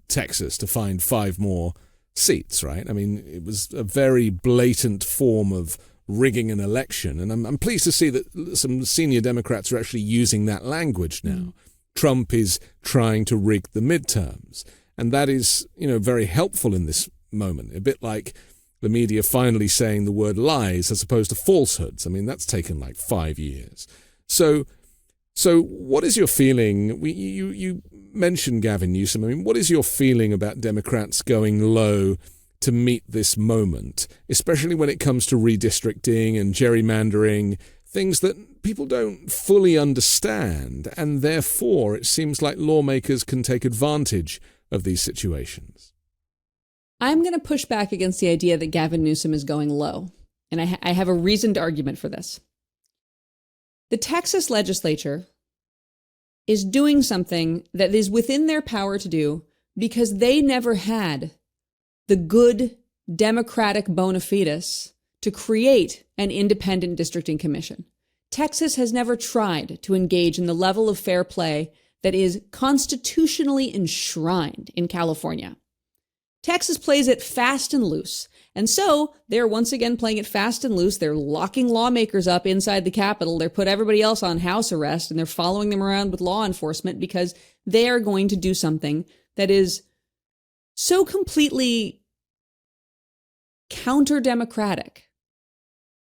[SPEAKER 1] Texas to find 5 more seats, right? I mean, it was a very blatant form of rigging an election. And I'm pleased to see that some senior Democrats are actually using that language now. Trump is trying to rig the midterms. And that is, very helpful in this moment. A bit like the media finally saying the word lies as opposed to falsehoods. I mean, that's taken like 5 years. So what is your feeling? You mentioned Gavin Newsom. I mean, what is your feeling about Democrats going low to meet this moment, especially when it comes to redistricting and gerrymandering, things that people don't fully understand, and therefore it seems like lawmakers can take advantage of these situations?
[SPEAKER 2] I'm going to push back against the idea that Gavin Newsom is going low, and I have a reasoned argument for this. The Texas legislature is doing something that is within their power to do because they never had the good democratic bona fides to create an independent districting commission. Texas has never tried to engage in the level of fair play that is constitutionally enshrined in California. Texas plays it fast and loose. And so they're once again playing it fast and loose. They're locking lawmakers up inside the Capitol. They're put everybody else on house arrest, and they're following them around with law enforcement because they are going to do something that is so completely counter-democratic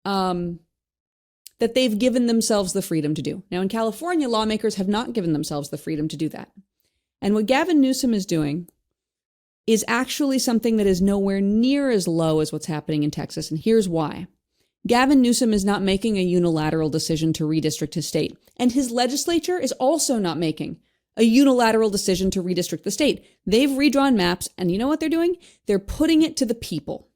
[SPEAKER 2] that they've given themselves the freedom to do. Now, in California, lawmakers have not given themselves the freedom to do that. And what Gavin Newsom is doing is actually something that is nowhere near as low as what's happening in Texas. And here's why. Gavin Newsom is not making a unilateral decision to redistrict his state. And his legislature is also not making a unilateral decision to redistrict the state. They've redrawn maps, and you know what they're doing? They're putting it to the people.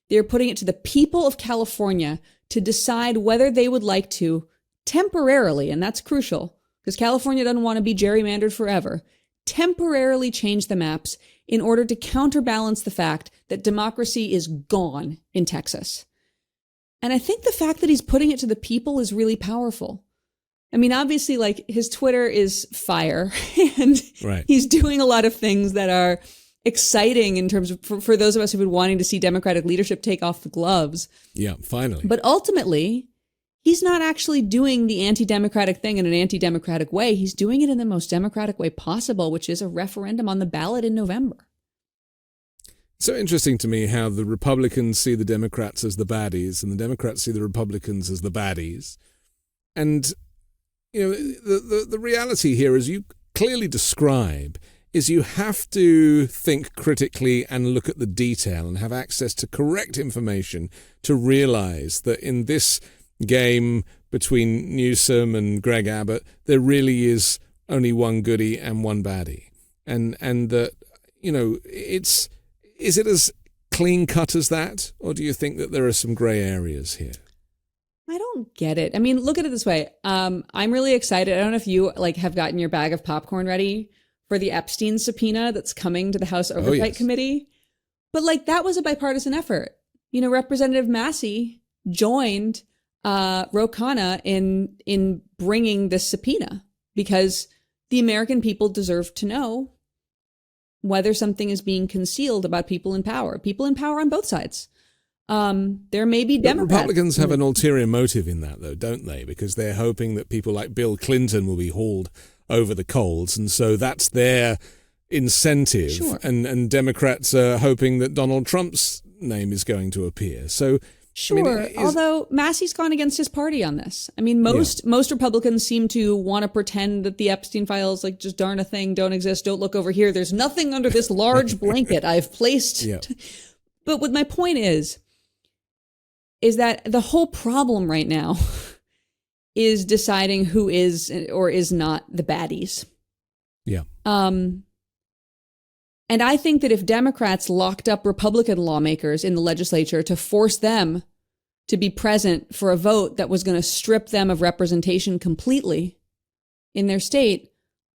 [SPEAKER 2] They're putting it to the people of California to decide whether they would like to temporarily, and that's crucial, because California doesn't want to be gerrymandered forever, temporarily change the maps in order to counterbalance the fact that democracy is gone in Texas. And I think the fact that he's putting it to the people is really powerful. I mean, obviously, like, his Twitter is fire, and he's doing a lot of things that are exciting in terms of, for those of us who've been wanting to see Democratic leadership take off the gloves.
[SPEAKER 1] Yeah, finally.
[SPEAKER 2] But ultimately, he's not actually doing the anti-democratic thing in an anti-democratic way. He's doing it in the most democratic way possible, which is a referendum on the ballot in November.
[SPEAKER 1] So interesting to me how the Republicans see the Democrats as the baddies and the Democrats see the Republicans as the baddies. And, the reality here, as you clearly describe, is you have to think critically and look at the detail and have access to correct information to realize that in this game between Newsom and Greg Abbott, there really is only one goodie and one baddie. And that, is it as clean cut as that? Or do you think that there are some gray areas here?
[SPEAKER 2] I don't get it. I mean, look at it this way. I'm really excited. I don't know if you have gotten your bag of popcorn ready for the Epstein subpoena that's coming to the House Oversight Committee. But that was a bipartisan effort. Representative Massey joined Ro Khanna in bringing this subpoena because the American people deserve to know whether something is being concealed about people in power on both sides. There may be Democrats.
[SPEAKER 1] Republicans have an ulterior motive in that, though, don't they? Because they're hoping that people like Bill Clinton will be hauled over the coals, and so that's their incentive. Sure. And Democrats are hoping that Donald Trump's name is going to appear. So
[SPEAKER 2] sure, although Massey's gone against his party on this. I mean, most Republicans seem to want to pretend that the Epstein files, just darn a thing, don't exist, don't look over here. There's nothing under this large blanket I've placed. Yeah. But what my point is that the whole problem right now is deciding who is or is not the baddies.
[SPEAKER 1] Yeah.
[SPEAKER 2] And I think that if Democrats locked up Republican lawmakers in the legislature to force them to be present for a vote that was going to strip them of representation completely in their state,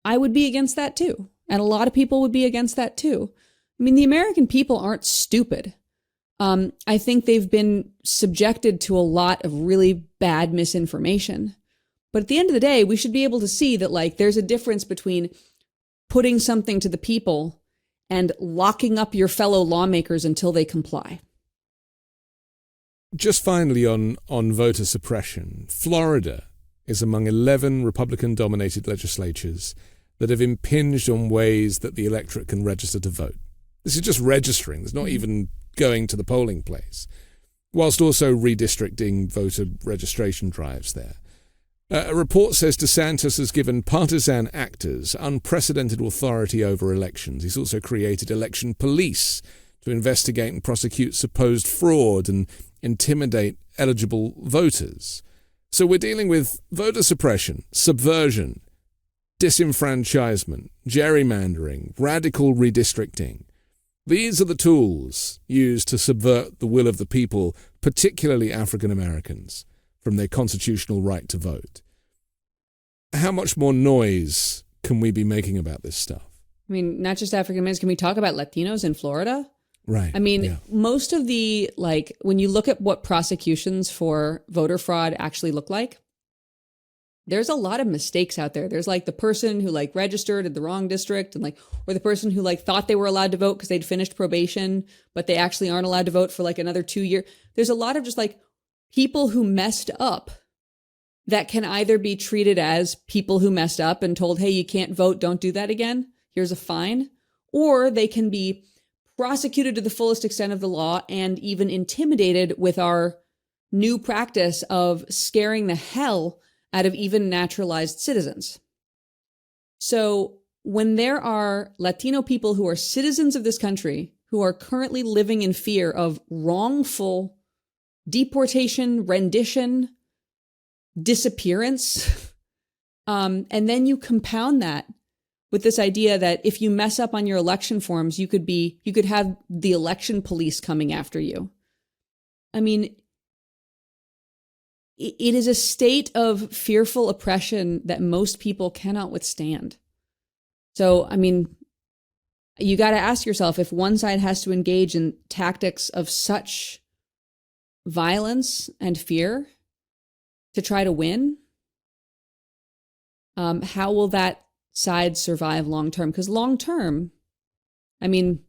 [SPEAKER 2] I would be against that too. And a lot of people would be against that too. I mean, the American people aren't stupid. I think they've been subjected to a lot of really bad misinformation. But at the end of the day, we should be able to see that, like, there's a difference between putting something to the people and locking up your fellow lawmakers until they comply.
[SPEAKER 1] Just finally on voter suppression, Florida is among 11 Republican-dominated legislatures that have impinged on ways that the electorate can register to vote. This is just registering. There's not even going to the polling place, whilst also redistricting voter registration drives there. A report says DeSantis has given partisan actors unprecedented authority over elections. He's also created election police to investigate and prosecute supposed fraud and intimidate eligible voters. So we're dealing with voter suppression, subversion, disenfranchisement, gerrymandering, radical redistricting. These are the tools used to subvert the will of the people, particularly African Americans, from their constitutional right to vote. How much more noise can we be making about this stuff?
[SPEAKER 2] I mean, not just African Americans. Can we talk about Latinos in Florida?
[SPEAKER 1] Right.
[SPEAKER 2] I mean, most of the, like, when you look at what prosecutions for voter fraud actually look like, there's a lot of mistakes out there. There's like the person who like registered in the wrong district, and like, or the person who like thought they were allowed to vote because they'd finished probation, but they actually aren't allowed to vote for like another 2 years. There's a lot of just like people who messed up that can either be treated as people who messed up and told, hey, you can't vote, don't do that again, here's a fine, or they can be prosecuted to the fullest extent of the law and even intimidated with our new practice of scaring the hell out of even naturalized citizens. So when there are Latino people who are citizens of this country who are currently living in fear of wrongful deportation, rendition, disappearance, and then you compound that with this idea that if you mess up on your election forms, you could have the election police coming after you. I mean, it is a state of fearful oppression that most people cannot withstand. So, I mean, you got to ask yourself, if one side has to engage in tactics of such violence and fear to try to win, how will that side survive long term? Because long term, I mean,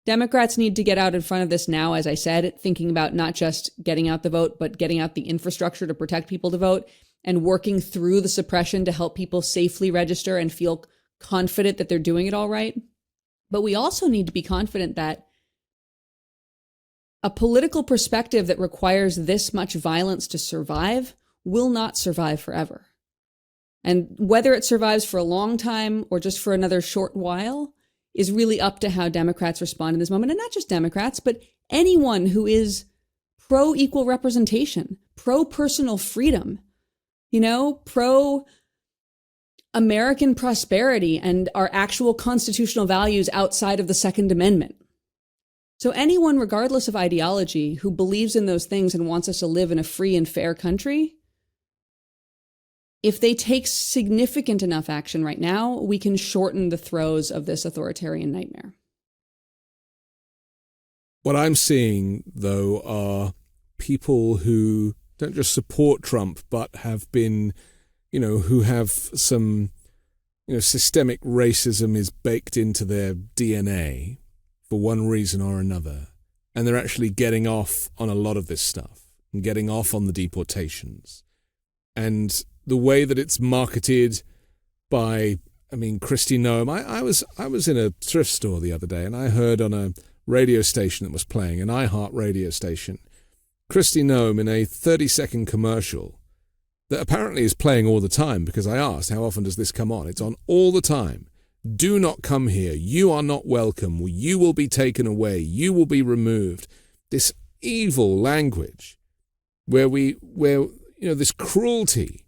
[SPEAKER 2] Democrats need to get out in front of this now, as I said, thinking about not just getting out the vote, but getting out the infrastructure to protect people to vote and working through the suppression to help people safely register and feel confident that they're doing it all right. But we also need to be confident that a political perspective that requires this much violence to survive will not survive forever. And whether it survives for a long time or just for another short while is really up to how Democrats respond in this moment. And not just Democrats, but anyone who is pro-equal representation, pro-personal freedom, pro-American prosperity and our actual constitutional values outside of the Second Amendment. So anyone, regardless of ideology, who believes in those things and wants us to live in a free and fair country, if they take significant enough action right now, we can shorten the throes of this authoritarian nightmare.
[SPEAKER 1] What I'm seeing, though, are people who don't just support Trump, but have been, who have some, systemic racism is baked into their DNA for one reason or another. And they're actually getting off on a lot of this stuff and getting off on the deportations. And the way that it's marketed by, Kristi Noem. I was in a thrift store the other day and I heard on a radio station that was playing, an iHeart radio station, Kristi Noem in a 30-second commercial that apparently is playing all the time, because I asked, how often does this come on? It's on all the time. Do not come here. You are not welcome. You will be taken away. You will be removed. This evil language where this cruelty.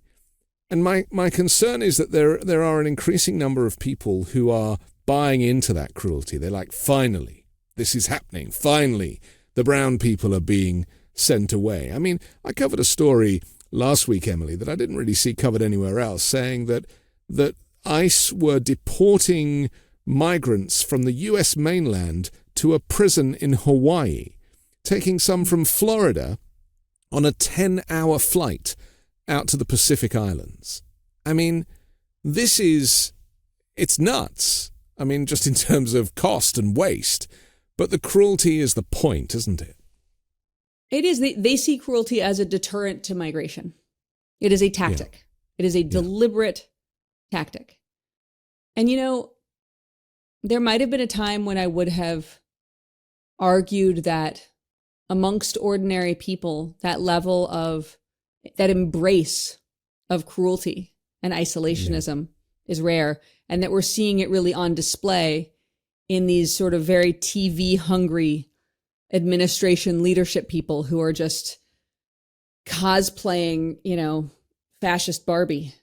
[SPEAKER 1] And my concern is that there are an increasing number of people who are buying into that cruelty. They're like, finally, this is happening. Finally, the brown people are being sent away. I covered a story last week, Emily, that I didn't really see covered anywhere else, saying that ICE were deporting migrants from the U.S. mainland to a prison in Hawaii. taking some from Florida on a 10-hour flight out to the Pacific Islands. I mean, it's nuts. I mean, just in terms of cost and waste. But the cruelty is the point, isn't it?
[SPEAKER 2] It is. They see cruelty as a deterrent to migration. It is a tactic. Yeah. It is a deliberate tactic. And, there might have been a time when I would have argued that amongst ordinary people, that level of, that embrace of cruelty and isolationism is rare, and that we're seeing it really on display in these sort of very TV hungry administration leadership people who are just cosplaying, fascist Barbie.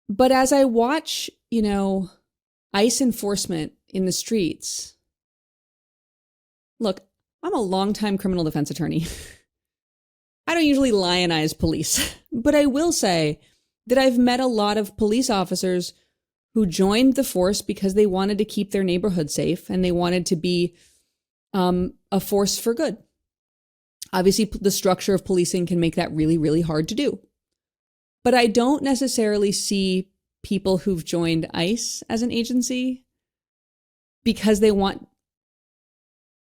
[SPEAKER 2] But as I watch, ICE enforcement in the streets, look, I'm a longtime criminal defense attorney. I don't usually lionize police, but I will say that I've met a lot of police officers who joined the force because they wanted to keep their neighborhood safe and they wanted to be a force for good. Obviously, the structure of policing can make that really, really hard to do. But I don't necessarily see people who've joined ICE as an agency because they want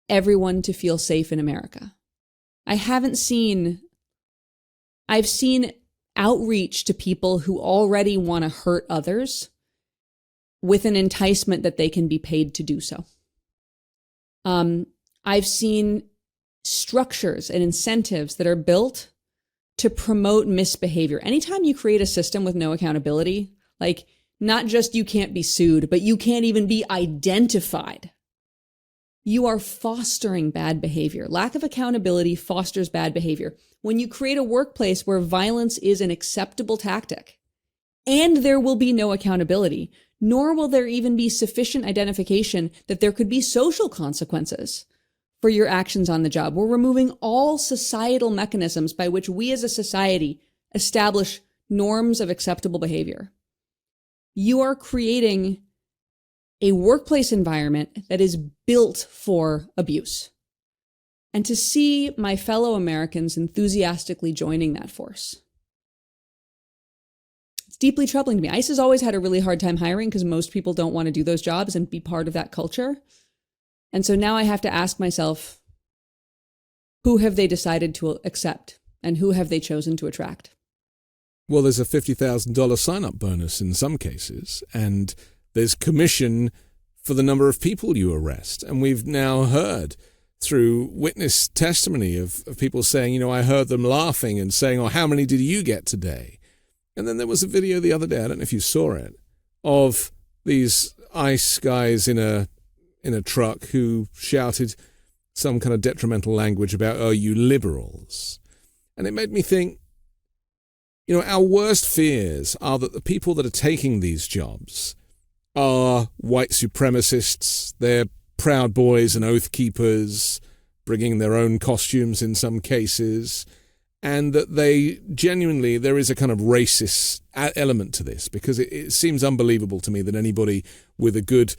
[SPEAKER 2] everyone to feel safe in America. I've seen outreach to people who already want to hurt others with an enticement that they can be paid to do so. I've seen structures and incentives that are built to promote misbehavior. Anytime you create a system with no accountability, like not just you can't be sued, but you can't even be identified, you are fostering bad behavior. Lack of accountability fosters bad behavior. When you create a workplace where violence is an acceptable tactic, and there will be no accountability, nor will there even be sufficient identification that there could be social consequences for your actions on the job. We're removing all societal mechanisms by which we as a society establish norms of acceptable behavior. You are creating a workplace environment that is built for abuse. And to see my fellow Americans enthusiastically joining that force, it's deeply troubling to me. ICE has always had a really hard time hiring because most people don't want to do those jobs and be part of that culture. And so now I have to ask myself, who have they decided to accept and who have they chosen to attract?
[SPEAKER 1] Well, there's a $50,000 sign-up bonus in some cases, and there's commission for the number of people you arrest. And we've now heard through witness testimony of people saying, I heard them laughing and saying, oh, how many did you get today? And then there was a video the other day, I don't know if you saw it, of these ICE guys in a truck who shouted some kind of detrimental language about, oh, you liberals. And it made me think, our worst fears are that the people that are taking these jobs are white supremacists, they're Proud Boys and Oath Keepers, bringing their own costumes in some cases, and that there is a kind of racist element to this, because it seems unbelievable to me that anybody with a good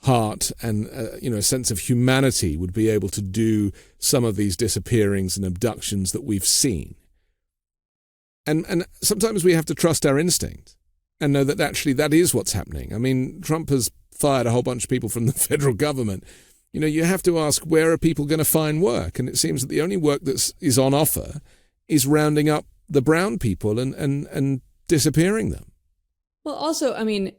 [SPEAKER 1] heart and a sense of humanity would be able to do some of these disappearings and abductions that we've seen. And sometimes we have to trust our instinct and know that actually that is what's happening. I mean, Trump has fired a whole bunch of people from the federal government. You have to ask, where are people going to find work? And it seems that the only work that is on offer is rounding up the brown people and disappearing them.
[SPEAKER 2] Well, also, I mean,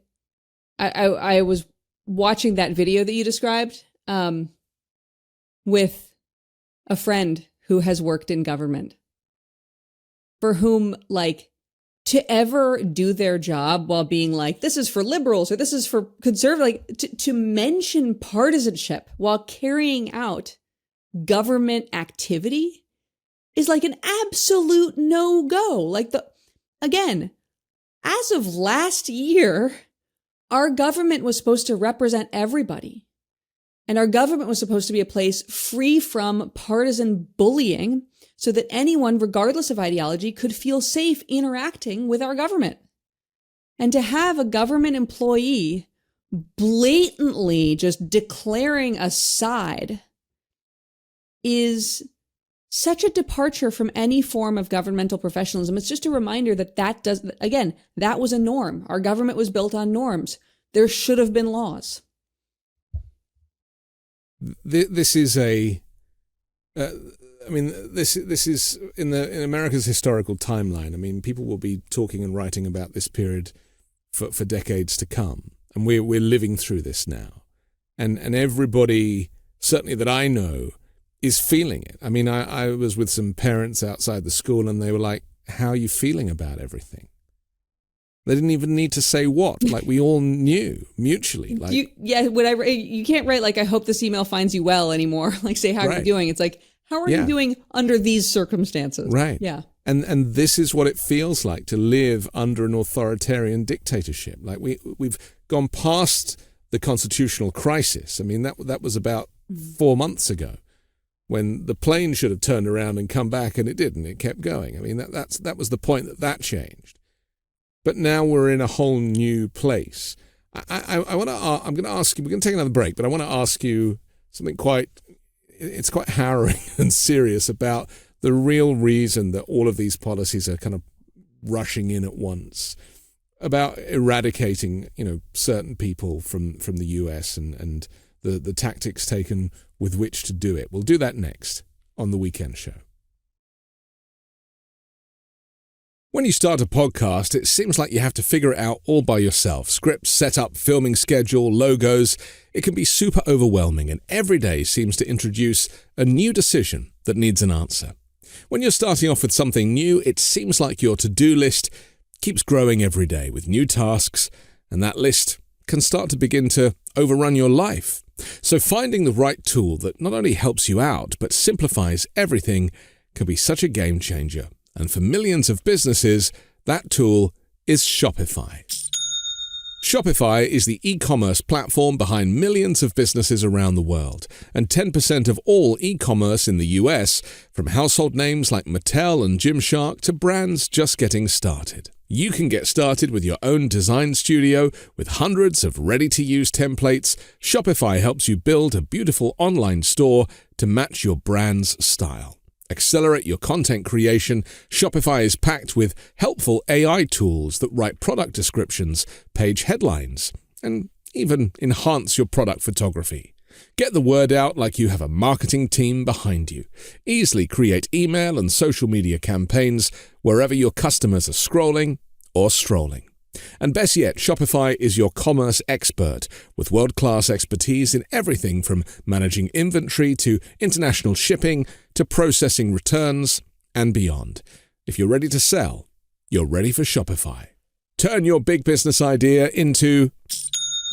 [SPEAKER 2] I was watching that video that you described with a friend who has worked in government, for whom, to ever do their job while being like, this is for liberals or this is for conservative, to mention partisanship while carrying out government activity is like an absolute no-go. Again, as of last year, our government was supposed to represent everybody. And our government was supposed to be a place free from partisan bullying so that anyone, regardless of ideology, could feel safe interacting with our government. And to have a government employee blatantly just declaring a side is such a departure from any form of governmental professionalism. It's just a reminder that that was a norm. Our government was built on norms. There should have been laws.
[SPEAKER 1] This is this is in America's historical timeline. I mean, people will be talking and writing about this period for decades to come, and we're living through this now, and everybody, certainly that I know, is feeling it. I mean, I was with some parents outside the school, and they were like, "How are you feeling about everything?" They didn't even need to say what. Like, we all knew mutually. Like,
[SPEAKER 2] you can't write like, "I hope this email finds you well" anymore. Like, say, "How are you doing?" It's like, "How are you doing under these circumstances?" Right. Yeah.
[SPEAKER 1] And this is what it feels like to live under an authoritarian dictatorship. Like, we've gone past the constitutional crisis. I mean, that was about 4 months ago, when the plane should have turned around and come back, and it didn't. It kept going. I mean, that was the point that changed. But now we're in a whole new place. I'm going to ask you, we're going to take another break, but I want to ask you something quite harrowing and serious about the real reason that all of these policies are kind of rushing in at once, about eradicating, certain people from the US and the tactics taken with which to do it. We'll do that next on The Weekend Show. When you start a podcast, it seems like you have to figure it out all by yourself. Scripts, setup, filming schedule, logos. It can be super overwhelming, and every day seems to introduce a new decision that needs an answer. When you're starting off with something new, it seems like your to-do list keeps growing every day with new tasks, and that list can start to begin to overrun your life. So finding the right tool that not only helps you out, but simplifies everything can be such a game changer. And for millions of businesses, that tool is Shopify. Shopify is the e-commerce platform behind millions of businesses around the world, and 10% of all e-commerce in the US, from household names like Mattel and Gymshark to brands just getting started. You can get started with your own design studio with hundreds of ready-to-use templates. Shopify helps you build a beautiful online store to match your brand's style. Accelerate your content creation. Shopify is packed with helpful AI tools that write product descriptions, page headlines, and even enhance your product photography. Get the word out like you have a marketing team behind you. Easily create email and social media campaigns wherever your customers are scrolling or strolling. And best yet, Shopify is your commerce expert with world-class expertise in everything from managing inventory to international shipping to processing returns and beyond. If you're ready to sell, you're ready for Shopify. Turn your big business idea into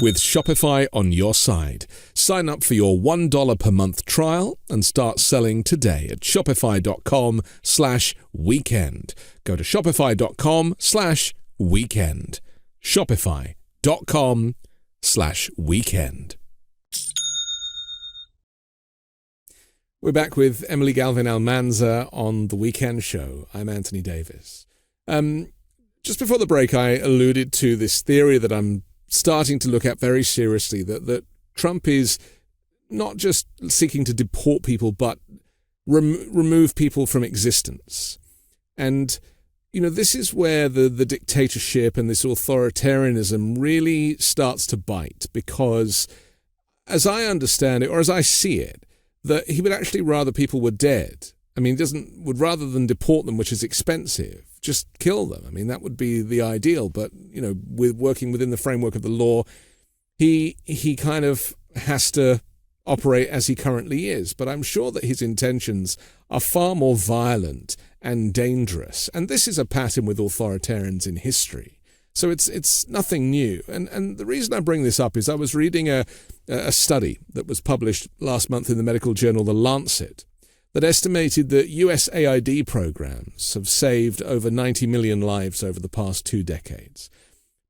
[SPEAKER 1] with Shopify on your side. Sign up for your $1 per month trial and start selling today at shopify.com/weekend. Go to shopify.com/weekend. Shopify.com/weekend. We're back with Emily Galvin Almanza on The Weekend Show. I'm Anthony Davis. Just before the break, I alluded to this theory that I'm starting to look at very seriously, that Trump is not just seeking to deport people, but remove people from existence. And this is where the dictatorship and this authoritarianism really starts to bite, because as I understand it, or as I see it, that he would actually rather people were dead. I mean, would rather than deport them, which is expensive, just kill them. I mean, that would be the ideal. But, with working within the framework of the law, he kind of has to operate as he currently is. But I'm sure that his intentions are far more violent and dangerous. And this is a pattern with authoritarians in history. So it's nothing new. And the reason I bring this up is I was reading a study that was published last month in the medical journal The Lancet that estimated that USAID programs have saved over 90 million lives over the past 2 decades.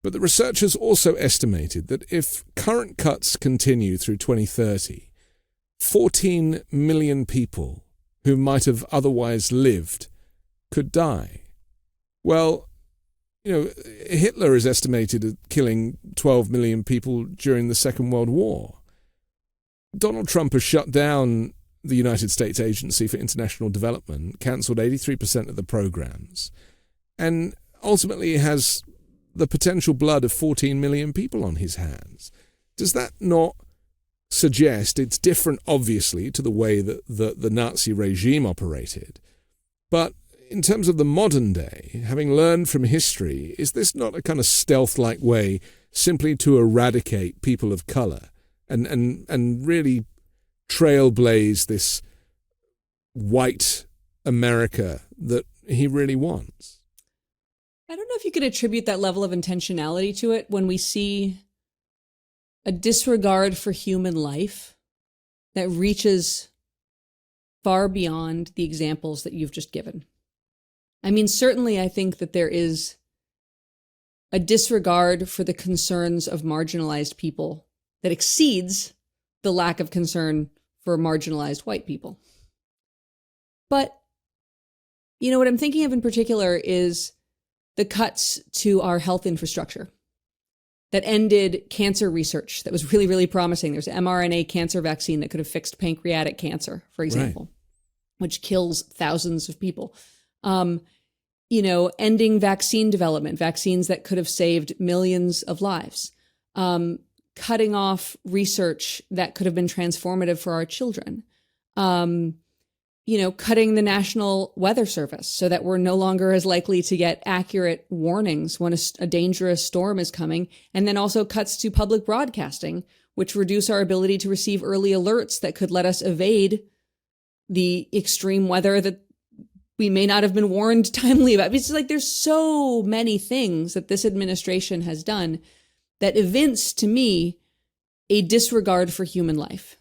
[SPEAKER 1] But the researchers also estimated that if current cuts continue through 2030, 14 million people who might have otherwise lived could die. Well, Hitler is estimated at killing 12 million people during the Second World War. Donald Trump has shut down the United States Agency for International Development cancelled 83% of the programs, and ultimately has the potential blood of 14 million people on his hands. Does that not suggest it's different, obviously, to the way that the Nazi regime operated? But in terms of the modern day, having learned from history, is this not a kind of stealth-like way simply to eradicate people of color and really trailblaze this white America that he really wants?
[SPEAKER 2] I don't know if you could attribute that level of intentionality to it when we see a disregard for human life that reaches far beyond the examples that you've just given. I mean, certainly I think that there is a disregard for the concerns of marginalized people that exceeds the lack of concern for marginalized white people. But, you know, what I'm thinking of in particular is the cuts to our health infrastructure that ended cancer research that was really, really promising. There's an mRNA cancer vaccine that could have fixed pancreatic cancer, for example, which kills thousands of people. You know, ending vaccine development, vaccines that could have saved millions of lives. Cutting off research that could have been transformative for our children. You know, cutting the National Weather Service so that we're no longer as likely to get accurate warnings when a dangerous storm is coming. And then also cuts to public broadcasting, which reduce our ability to receive early alerts that could let us evade the extreme weather that we may not have been warned timely about. It's like there's so many things that this administration has done that evince to me a disregard for human life.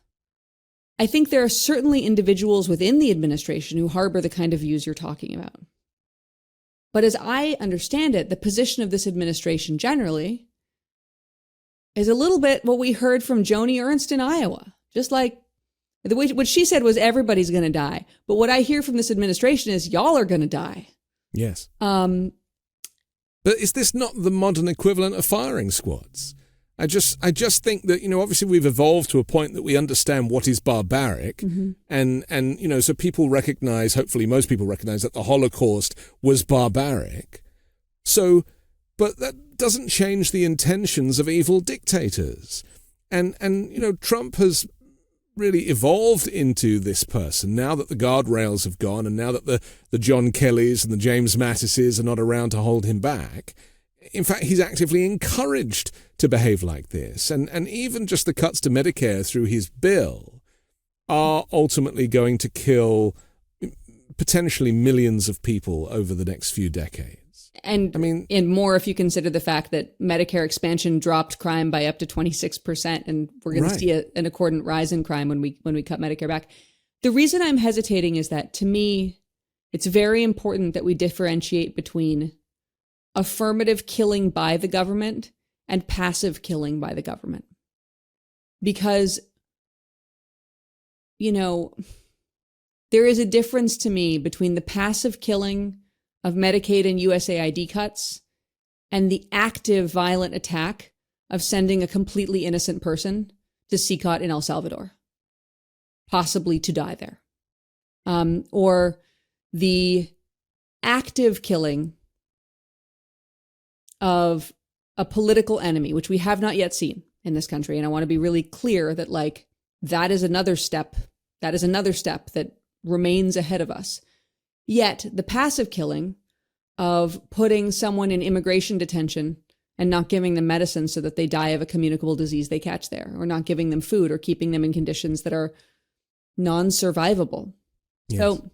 [SPEAKER 2] I think there are certainly individuals within the administration who harbor the kind of views you're talking about. But as I understand it, the position of this administration generally is a little bit what we heard from Joni Ernst in Iowa. Just like the way what she said was everybody's going to die. But what I hear from this administration is y'all are going to die.
[SPEAKER 1] Yes. But is this not the modern equivalent of firing squads? I just think that, you know, obviously we've evolved to a point that we understand what is barbaric. Mm-hmm. And, you know, so people recognize, hopefully most people recognize that the Holocaust was barbaric. So, but that doesn't change the intentions of evil dictators. And, you know, Trump has really evolved into this person now that the guardrails have gone and now that the John Kellys and the James Mattises are not around to hold him back. In fact, he's actively encouraged to behave like this. And even just the cuts to Medicare through his bill are ultimately going to kill potentially millions of people over the next few decades.
[SPEAKER 2] And I mean, and more if you consider the fact that Medicare expansion dropped crime by up to 26%, and we're going to see an accordant rise in crime when we cut Medicare back. The reason I'm hesitating is that, to me, it's very important that we differentiate between affirmative killing by the government and passive killing by the government. Because, you know, there is a difference to me between the passive killing of Medicaid and USAID cuts and the active violent attack of sending a completely innocent person to CICOT in El Salvador, possibly to die there. Or the active killing of a political enemy, which we have not yet seen in this country. And I want to be really clear that, like, that is another step. That is another step that remains ahead of us. Yet the passive killing of putting someone in immigration detention and not giving them medicine so that they die of a communicable disease they catch there, or not giving them food, or keeping them in conditions that are non-survivable. Yes. So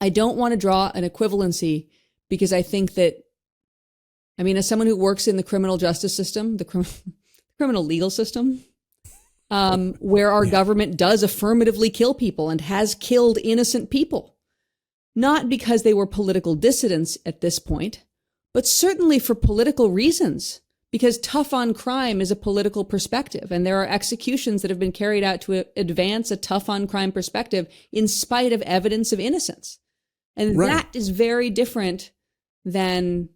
[SPEAKER 2] I don't want to draw an equivalency, because I think that, I mean, as someone who works in the criminal justice system, the criminal legal system, where our government does affirmatively kill people and has killed innocent people, not because they were political dissidents at this point, but certainly for political reasons, because tough on crime is a political perspective. And there are executions that have been carried out to advance a tough on crime perspective in spite of evidence of innocence. And that is very different than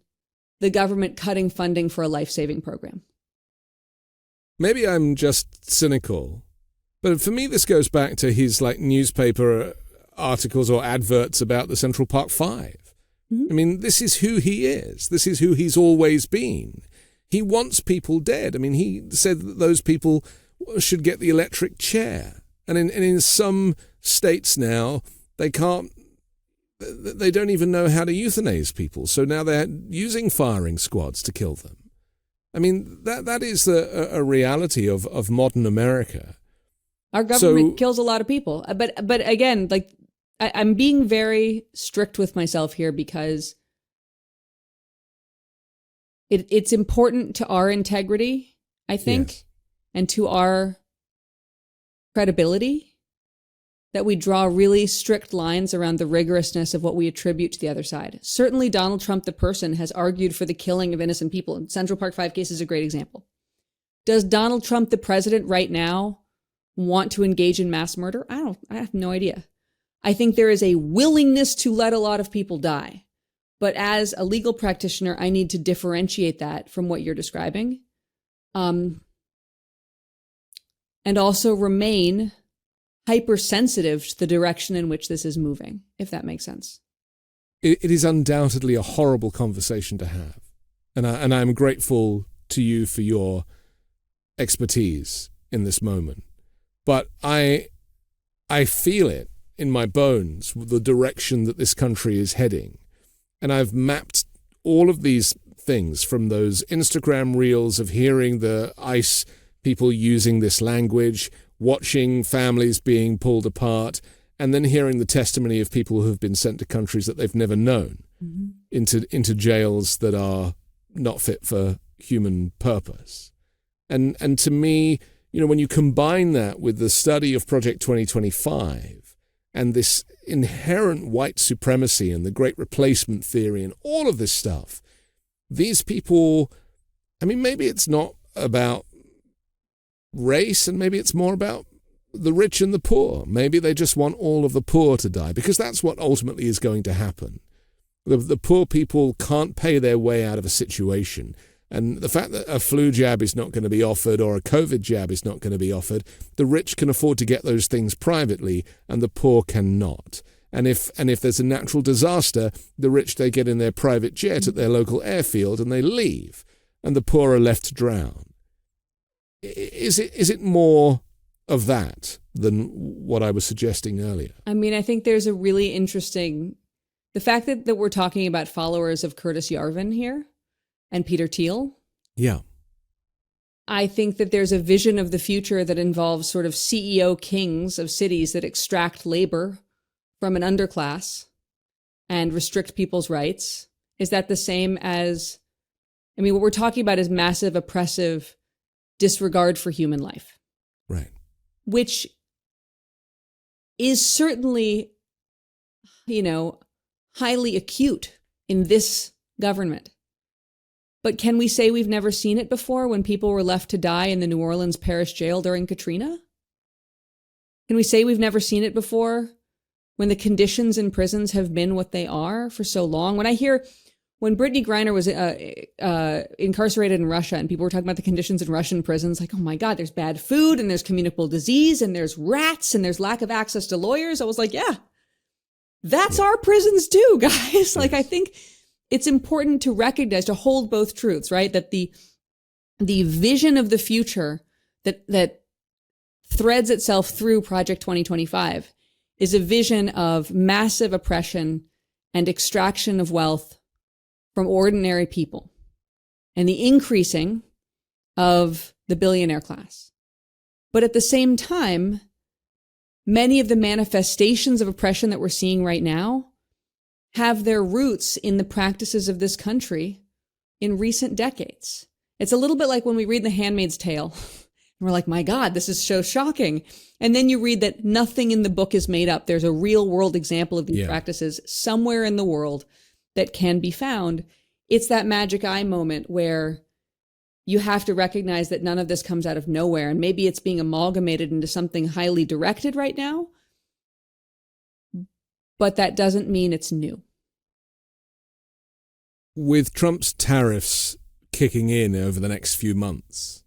[SPEAKER 2] the government cutting funding for a life-saving program.
[SPEAKER 1] Maybe I'm just cynical, But for me, this goes back to his newspaper articles or adverts about the Central Park Five. I mean, this is who he is. This is who he's always been. He wants people dead. I mean, he said that those people should get the electric chair. And in some states now, they don't even know how to euthanize people. So now they're using firing squads to kill them. I mean, that is a reality of modern America.
[SPEAKER 2] Our government kills a lot of people. But again, I'm being very strict with myself here because it's important to our integrity, I think, yes, and to our credibility that we draw really strict lines around the rigorousness of what we attribute to the other side. Certainly Donald Trump, the person, has argued for the killing of innocent people. And Central Park 5 case is a great example. Does Donald Trump, the president right now, want to engage in mass murder? I have no idea. I think there is a willingness to let a lot of people die. But as a legal practitioner, I need to differentiate that from what you're describing. And also remain hypersensitive to the direction in which this is moving, if that makes sense.
[SPEAKER 1] It is undoubtedly a horrible conversation to have. And I'm grateful to you for your expertise in this moment. But I feel it in my bones, the direction that this country is heading. And I've mapped all of these things from those Instagram reels of hearing the ICE people using this language, watching families being pulled apart, and then hearing the testimony of people who have been sent to countries that they've never known, into jails that are not fit for human purpose. And to me, when you combine that with the study of Project 2025 and this inherent white supremacy and the Great Replacement theory and all of this stuff, these people, I mean, maybe it's not about race and maybe it's more about the rich and the poor. Maybe they just want all of the poor to die, because that's what ultimately is going to happen. The poor people can't pay their way out of a situation. And the fact that a flu jab is not going to be offered or a COVID jab is not going to be offered, the rich can afford to get those things privately and the poor cannot. And if there's a natural disaster, the rich, they get in their private jet at their local airfield and they leave, and the poor are left to drown. Is it more of that than what I was suggesting earlier?
[SPEAKER 2] I mean, I think there's a really interesting, the fact that we're talking about followers of Curtis Yarvin here and Peter Thiel.
[SPEAKER 1] Yeah.
[SPEAKER 2] I think that there's a vision of the future that involves sort of CEO kings of cities that extract labor from an underclass and restrict people's rights. Is that the same as, I mean, what we're talking about is massive oppressive disregard for human life.
[SPEAKER 1] Right.
[SPEAKER 2] Which is certainly, highly acute in this government. But can we say we've never seen it before when people were left to die in the New Orleans parish jail during Katrina? Can we say we've never seen it before when the conditions in prisons have been what they are for so long? When Brittany Griner was incarcerated in Russia and people were talking about the conditions in Russian prisons, like, oh my God, there's bad food and there's communicable disease and there's rats and there's lack of access to lawyers. I was like, yeah, that's our prisons too, guys. Yes. Like, I think it's important to recognize, to hold both truths, right? That the vision of the future that threads itself through Project 2025 is a vision of massive oppression and extraction of wealth from ordinary people and the increasing of the billionaire class. But at the same time, many of the manifestations of oppression that we're seeing right now have their roots in the practices of this country in recent decades. It's a little bit like when we read The Handmaid's Tale. And we're like, my God, this is so shocking. And then you read that nothing in the book is made up. There's a real world example of these practices somewhere in the world that can be found. It's that magic eye moment where you have to recognize that none of this comes out of nowhere. And maybe it's being amalgamated into something highly directed right now. But that doesn't mean it's new.
[SPEAKER 1] With Trump's tariffs kicking in over the next few months,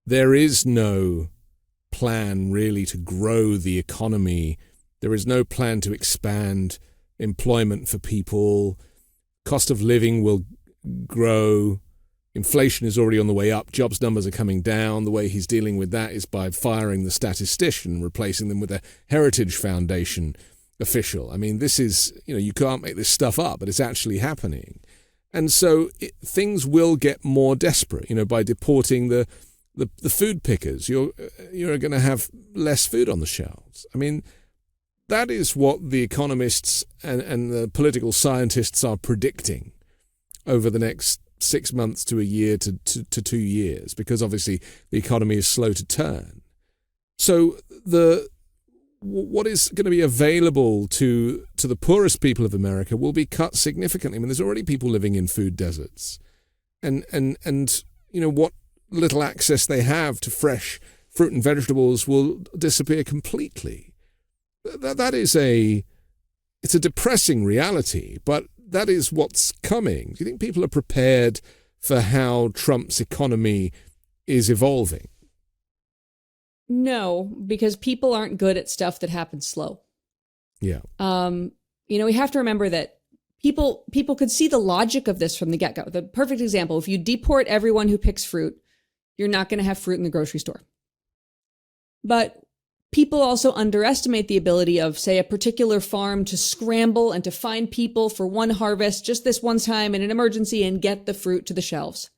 [SPEAKER 1] there is no plan really to grow the economy. There is no plan to expand employment for people. Cost of living will grow. Inflation is already on the way up. Jobs numbers are coming down. The way he's dealing with that is by firing the statistician, replacing them with a Heritage Foundation official. I mean, this is, you can't make this stuff up, but it's actually happening. And so things will get more desperate, by deporting the food pickers. You're going to have less food on the shelves. I mean, that is what the economists and the political scientists are predicting over the next 6 months to a year to 2 years, because obviously the economy is slow to turn. So what is going to be available to the poorest people of America will be cut significantly. I mean, there's already people living in food deserts, and what little access they have to fresh fruit and vegetables will disappear completely. It's a depressing reality, but that is what's coming. Do you think people are prepared for how Trump's economy is evolving?
[SPEAKER 2] No, because people aren't good at stuff that happens slow.
[SPEAKER 1] Yeah.
[SPEAKER 2] We have to remember that people could see the logic of this from the get-go. The perfect example, if you deport everyone who picks fruit, you're not going to have fruit in the grocery store. But people also underestimate the ability of, say, a particular farm to scramble and to find people for one harvest, just this one time in an emergency, and get the fruit to the shelves.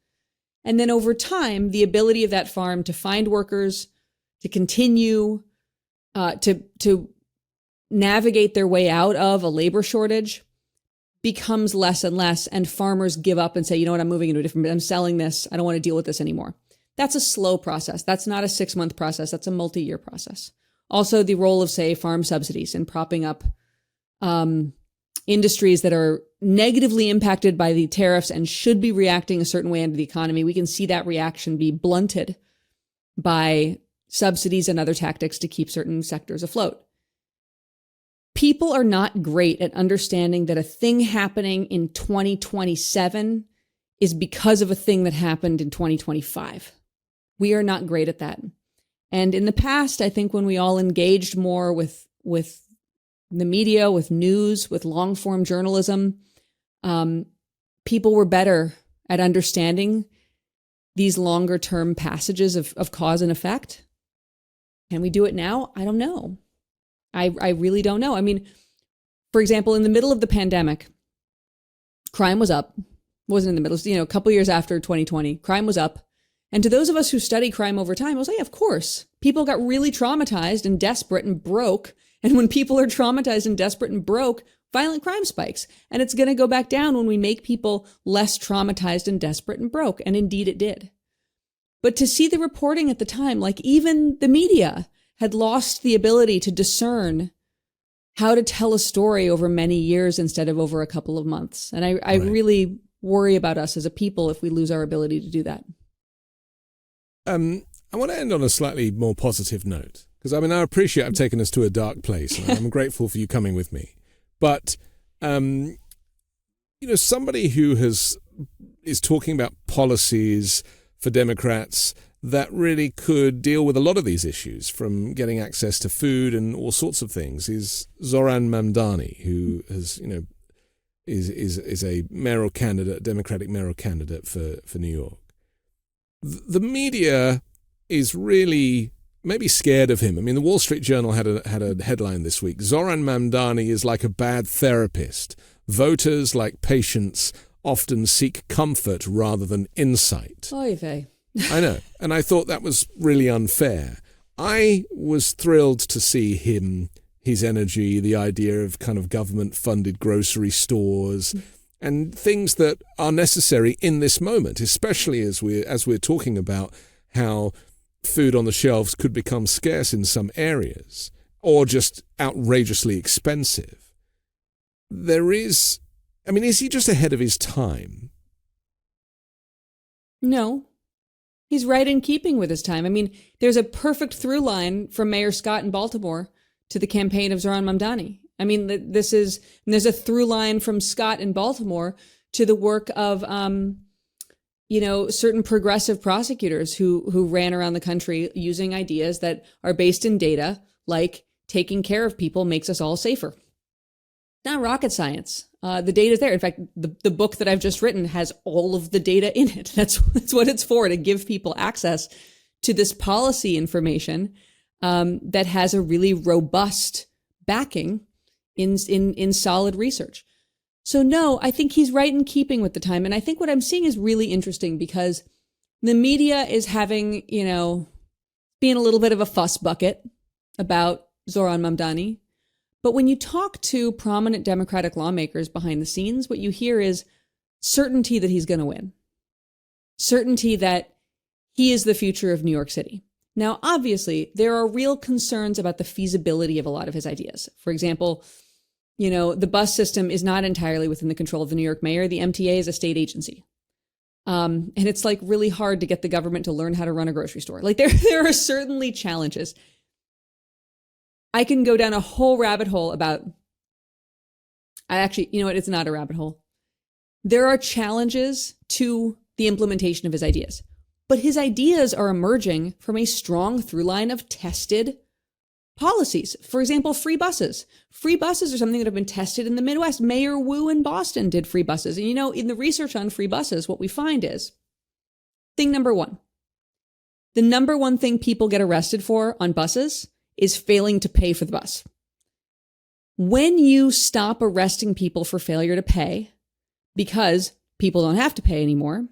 [SPEAKER 2] And then over time, the ability of that farm to find workers, to continue to navigate their way out of a labor shortage becomes less and less, and farmers give up and say, you know what, I'm moving into I'm selling this. I don't want to deal with this anymore. That's a slow process. That's not a 6-month process. That's a multi-year process. Also, the role of, say, farm subsidies and propping up industries that are negatively impacted by the tariffs and should be reacting a certain way into the economy. We can see that reaction be blunted by subsidies and other tactics to keep certain sectors afloat. People are not great at understanding that a thing happening in 2027 is because of a thing that happened in 2025. We are not great at that. And in the past, I think when we all engaged more with the media, with news, with long-form journalism, people were better at understanding these longer-term passages of cause and effect. Can we do it now? I don't know. I really don't know. I mean, for example, in the middle of the pandemic, crime was up. Wasn't in the middle, a couple years after 2020, crime was up. And to those of us who study crime over time, I was like, yeah, of course. People got really traumatized and desperate and broke. And when people are traumatized and desperate and broke, violent crime spikes. And it's going to go back down when we make people less traumatized and desperate and broke. And indeed it did. But to see the reporting at the time, like even the media had lost the ability to discern how to tell a story over many years instead of over a couple of months. And I really worry about us as a people if we lose our ability to do that.
[SPEAKER 1] I want to end on a slightly more positive note, because I appreciate I've taken us to a dark place, and I'm grateful for you coming with me. But, somebody who is talking about policies for Democrats that really could deal with a lot of these issues, from getting access to food and all sorts of things, is Zoran Mamdani, who has, is a mayoral candidate, Democratic mayoral candidate for New York. The media is really maybe scared of him. I mean, the Wall Street Journal had a headline this week: Zoran Mamdani is like a bad therapist. Voters, like patients, often seek comfort rather than insight.
[SPEAKER 2] Oy vey.
[SPEAKER 1] I know. And I thought that was really unfair. I was thrilled to see his energy, the idea of kind of government-funded grocery stores, and things that are necessary in this moment, especially as we're talking about how food on the shelves could become scarce in some areas, or just outrageously expensive. Is he just ahead of his time? No. He's right in keeping with his time. I mean, there's a perfect through line from Mayor Scott in Baltimore to the campaign of Zoran Mamdani. I mean, there's a through line from Scott in Baltimore to the work of,
[SPEAKER 2] certain progressive prosecutors who ran around the country using ideas that are based in data, like taking care of people makes us all safer. Not rocket science. The data's there. In fact, the book that I've just written has all of the data in it. That's what it's for, to give people access to this policy information that has a really robust backing in solid research. So no, I think he's right in keeping with the time. And I think what I'm seeing is really interesting because the media is having, being a little bit of a fuss bucket about Zoran Mamdani. But when you talk to prominent Democratic lawmakers behind the scenes, what you hear is certainty that he's going to win. Certainty that he is the future of New York City. Now, obviously, there are real concerns about the feasibility of a lot of his ideas. For example, the bus system is not entirely within the control of the New York mayor. The MTA is a state agency. And it's like really hard to get the government to learn how to run a grocery store. Like there are certainly challenges. I can go down a whole rabbit hole about, it's not a rabbit hole. There are challenges to the implementation of his ideas, but his ideas are emerging from a strong through line of tested policies. For example, free buses. Free buses are something that have been tested in the Midwest. Mayor Wu in Boston did free buses. And in the research on free buses, what we find is thing number one. The number one thing people get arrested for on buses is failing to pay for the bus. When you stop arresting people for failure to pay, because people don't have to pay anymore,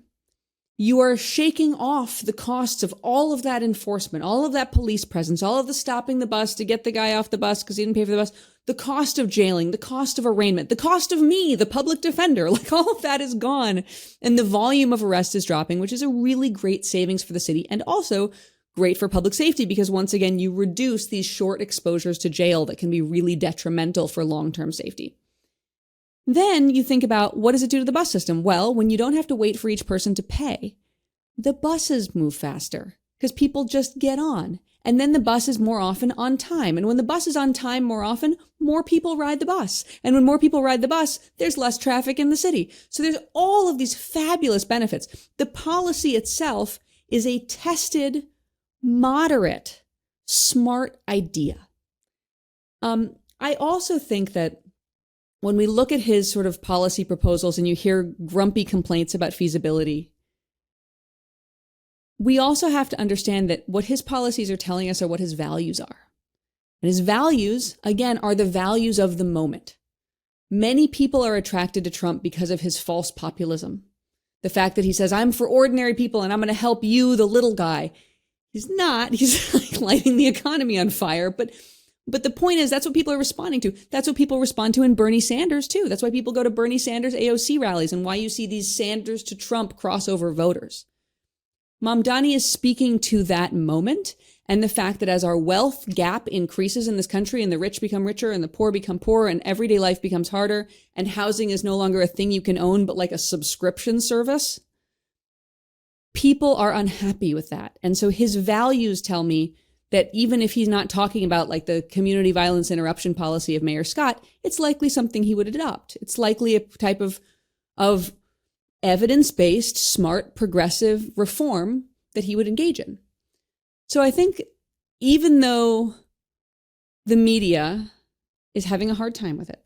[SPEAKER 2] you are shaking off the costs of all of that enforcement, all of that police presence, all of the stopping the bus to get the guy off the bus because he didn't pay for the bus, the cost of jailing, the cost of arraignment, the cost of me, the public defender, like all of that is gone. And the volume of arrest is dropping, which is a really great savings for the city and also great for public safety because once again, you reduce these short exposures to jail that can be really detrimental for long-term safety. Then you think about what does it do to the bus system? Well, when you don't have to wait for each person to pay, the buses move faster because people just get on. And then the bus is more often on time. And when the bus is on time more often, more people ride the bus. And when more people ride the bus, there's less traffic in the city. So there's all of these fabulous benefits. The policy itself is a tested, moderate, smart idea. I also think that when we look at his sort of policy proposals and you hear grumpy complaints about feasibility, we also have to understand that what his policies are telling us are what his values are. And his values, again, are the values of the moment. Many people are attracted to Trump because of his false populism. The fact that he says, I'm for ordinary people and I'm going to help you, the little guy. He's not. He's like lighting the economy on fire. But the point is, that's what people are responding to. That's what people respond to in Bernie Sanders, too. That's why people go to Bernie Sanders AOC rallies and why you see these Sanders to Trump crossover voters. Mamdani is speaking to that moment and the fact that as our wealth gap increases in this country and the rich become richer and the poor become poorer and everyday life becomes harder and housing is no longer a thing you can own but like a subscription service, people are unhappy with that. And so his values tell me that even if he's not talking about like the community violence interruption policy of Mayor Scott, it's likely something he would adopt. It's likely a type of evidence-based, smart, progressive reform that he would engage in. So I think even though the media is having a hard time with it,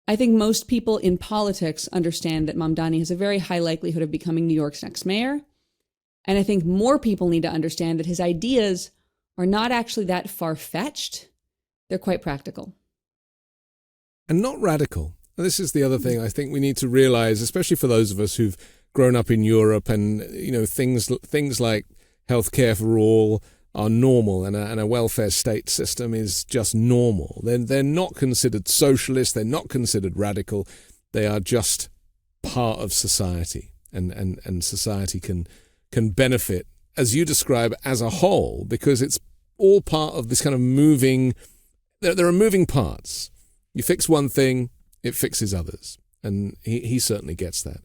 [SPEAKER 2] I think most people in politics understand that Mamdani has a very high likelihood of becoming New York's next mayor. And I think more people need to understand that his ideas are not actually that far-fetched. They're quite practical.
[SPEAKER 1] And not radical. This is the other thing I think we need to realize, especially for those of us who've grown up in Europe and, things like healthcare for all are normal and a welfare state system is just normal. They're not considered socialist. They're not considered radical. They are just part of society and society can benefit, as you describe, as a whole, because it's all part of this kind of moving, there are moving parts. You fix one thing, it fixes others. And he certainly gets that.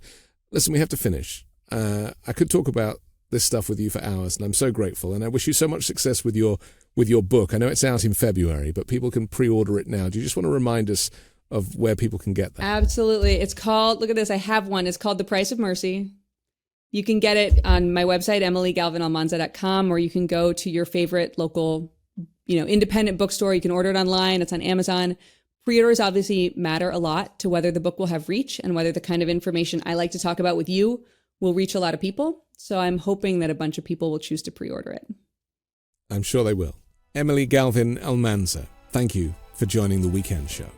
[SPEAKER 1] Listen, we have to finish. I could talk about this stuff with you for hours, and I'm so grateful. And I wish you so much success with your book. I know it's out in February, but people can pre-order it now. Do you just want to remind us of where people can get that?
[SPEAKER 2] Absolutely. It's called, look at this, I have one. It's called The Price of Mercy. You can get it on my website, emilygalvinalmanza.com, or you can go to your favorite local, independent bookstore. You can order it online. It's on Amazon. Pre-orders obviously matter a lot to whether the book will have reach and whether the kind of information I like to talk about with you will reach a lot of people. So I'm hoping that a bunch of people will choose to pre-order it.
[SPEAKER 1] I'm sure they will. Emily Galvin Almanza, thank you for joining the Weekend Show.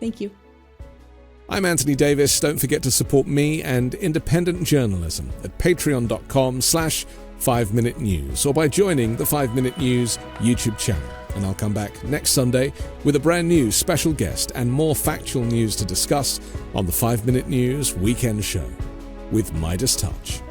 [SPEAKER 2] Thank you.
[SPEAKER 1] I'm Anthony Davis. Don't forget to support me and independent journalism at patreon.com/5 Minute News or by joining the 5 Minute News YouTube channel. And I'll come back next Sunday with a brand new special guest and more factual news to discuss on the 5 Minute News Weekend Show with Midas Touch.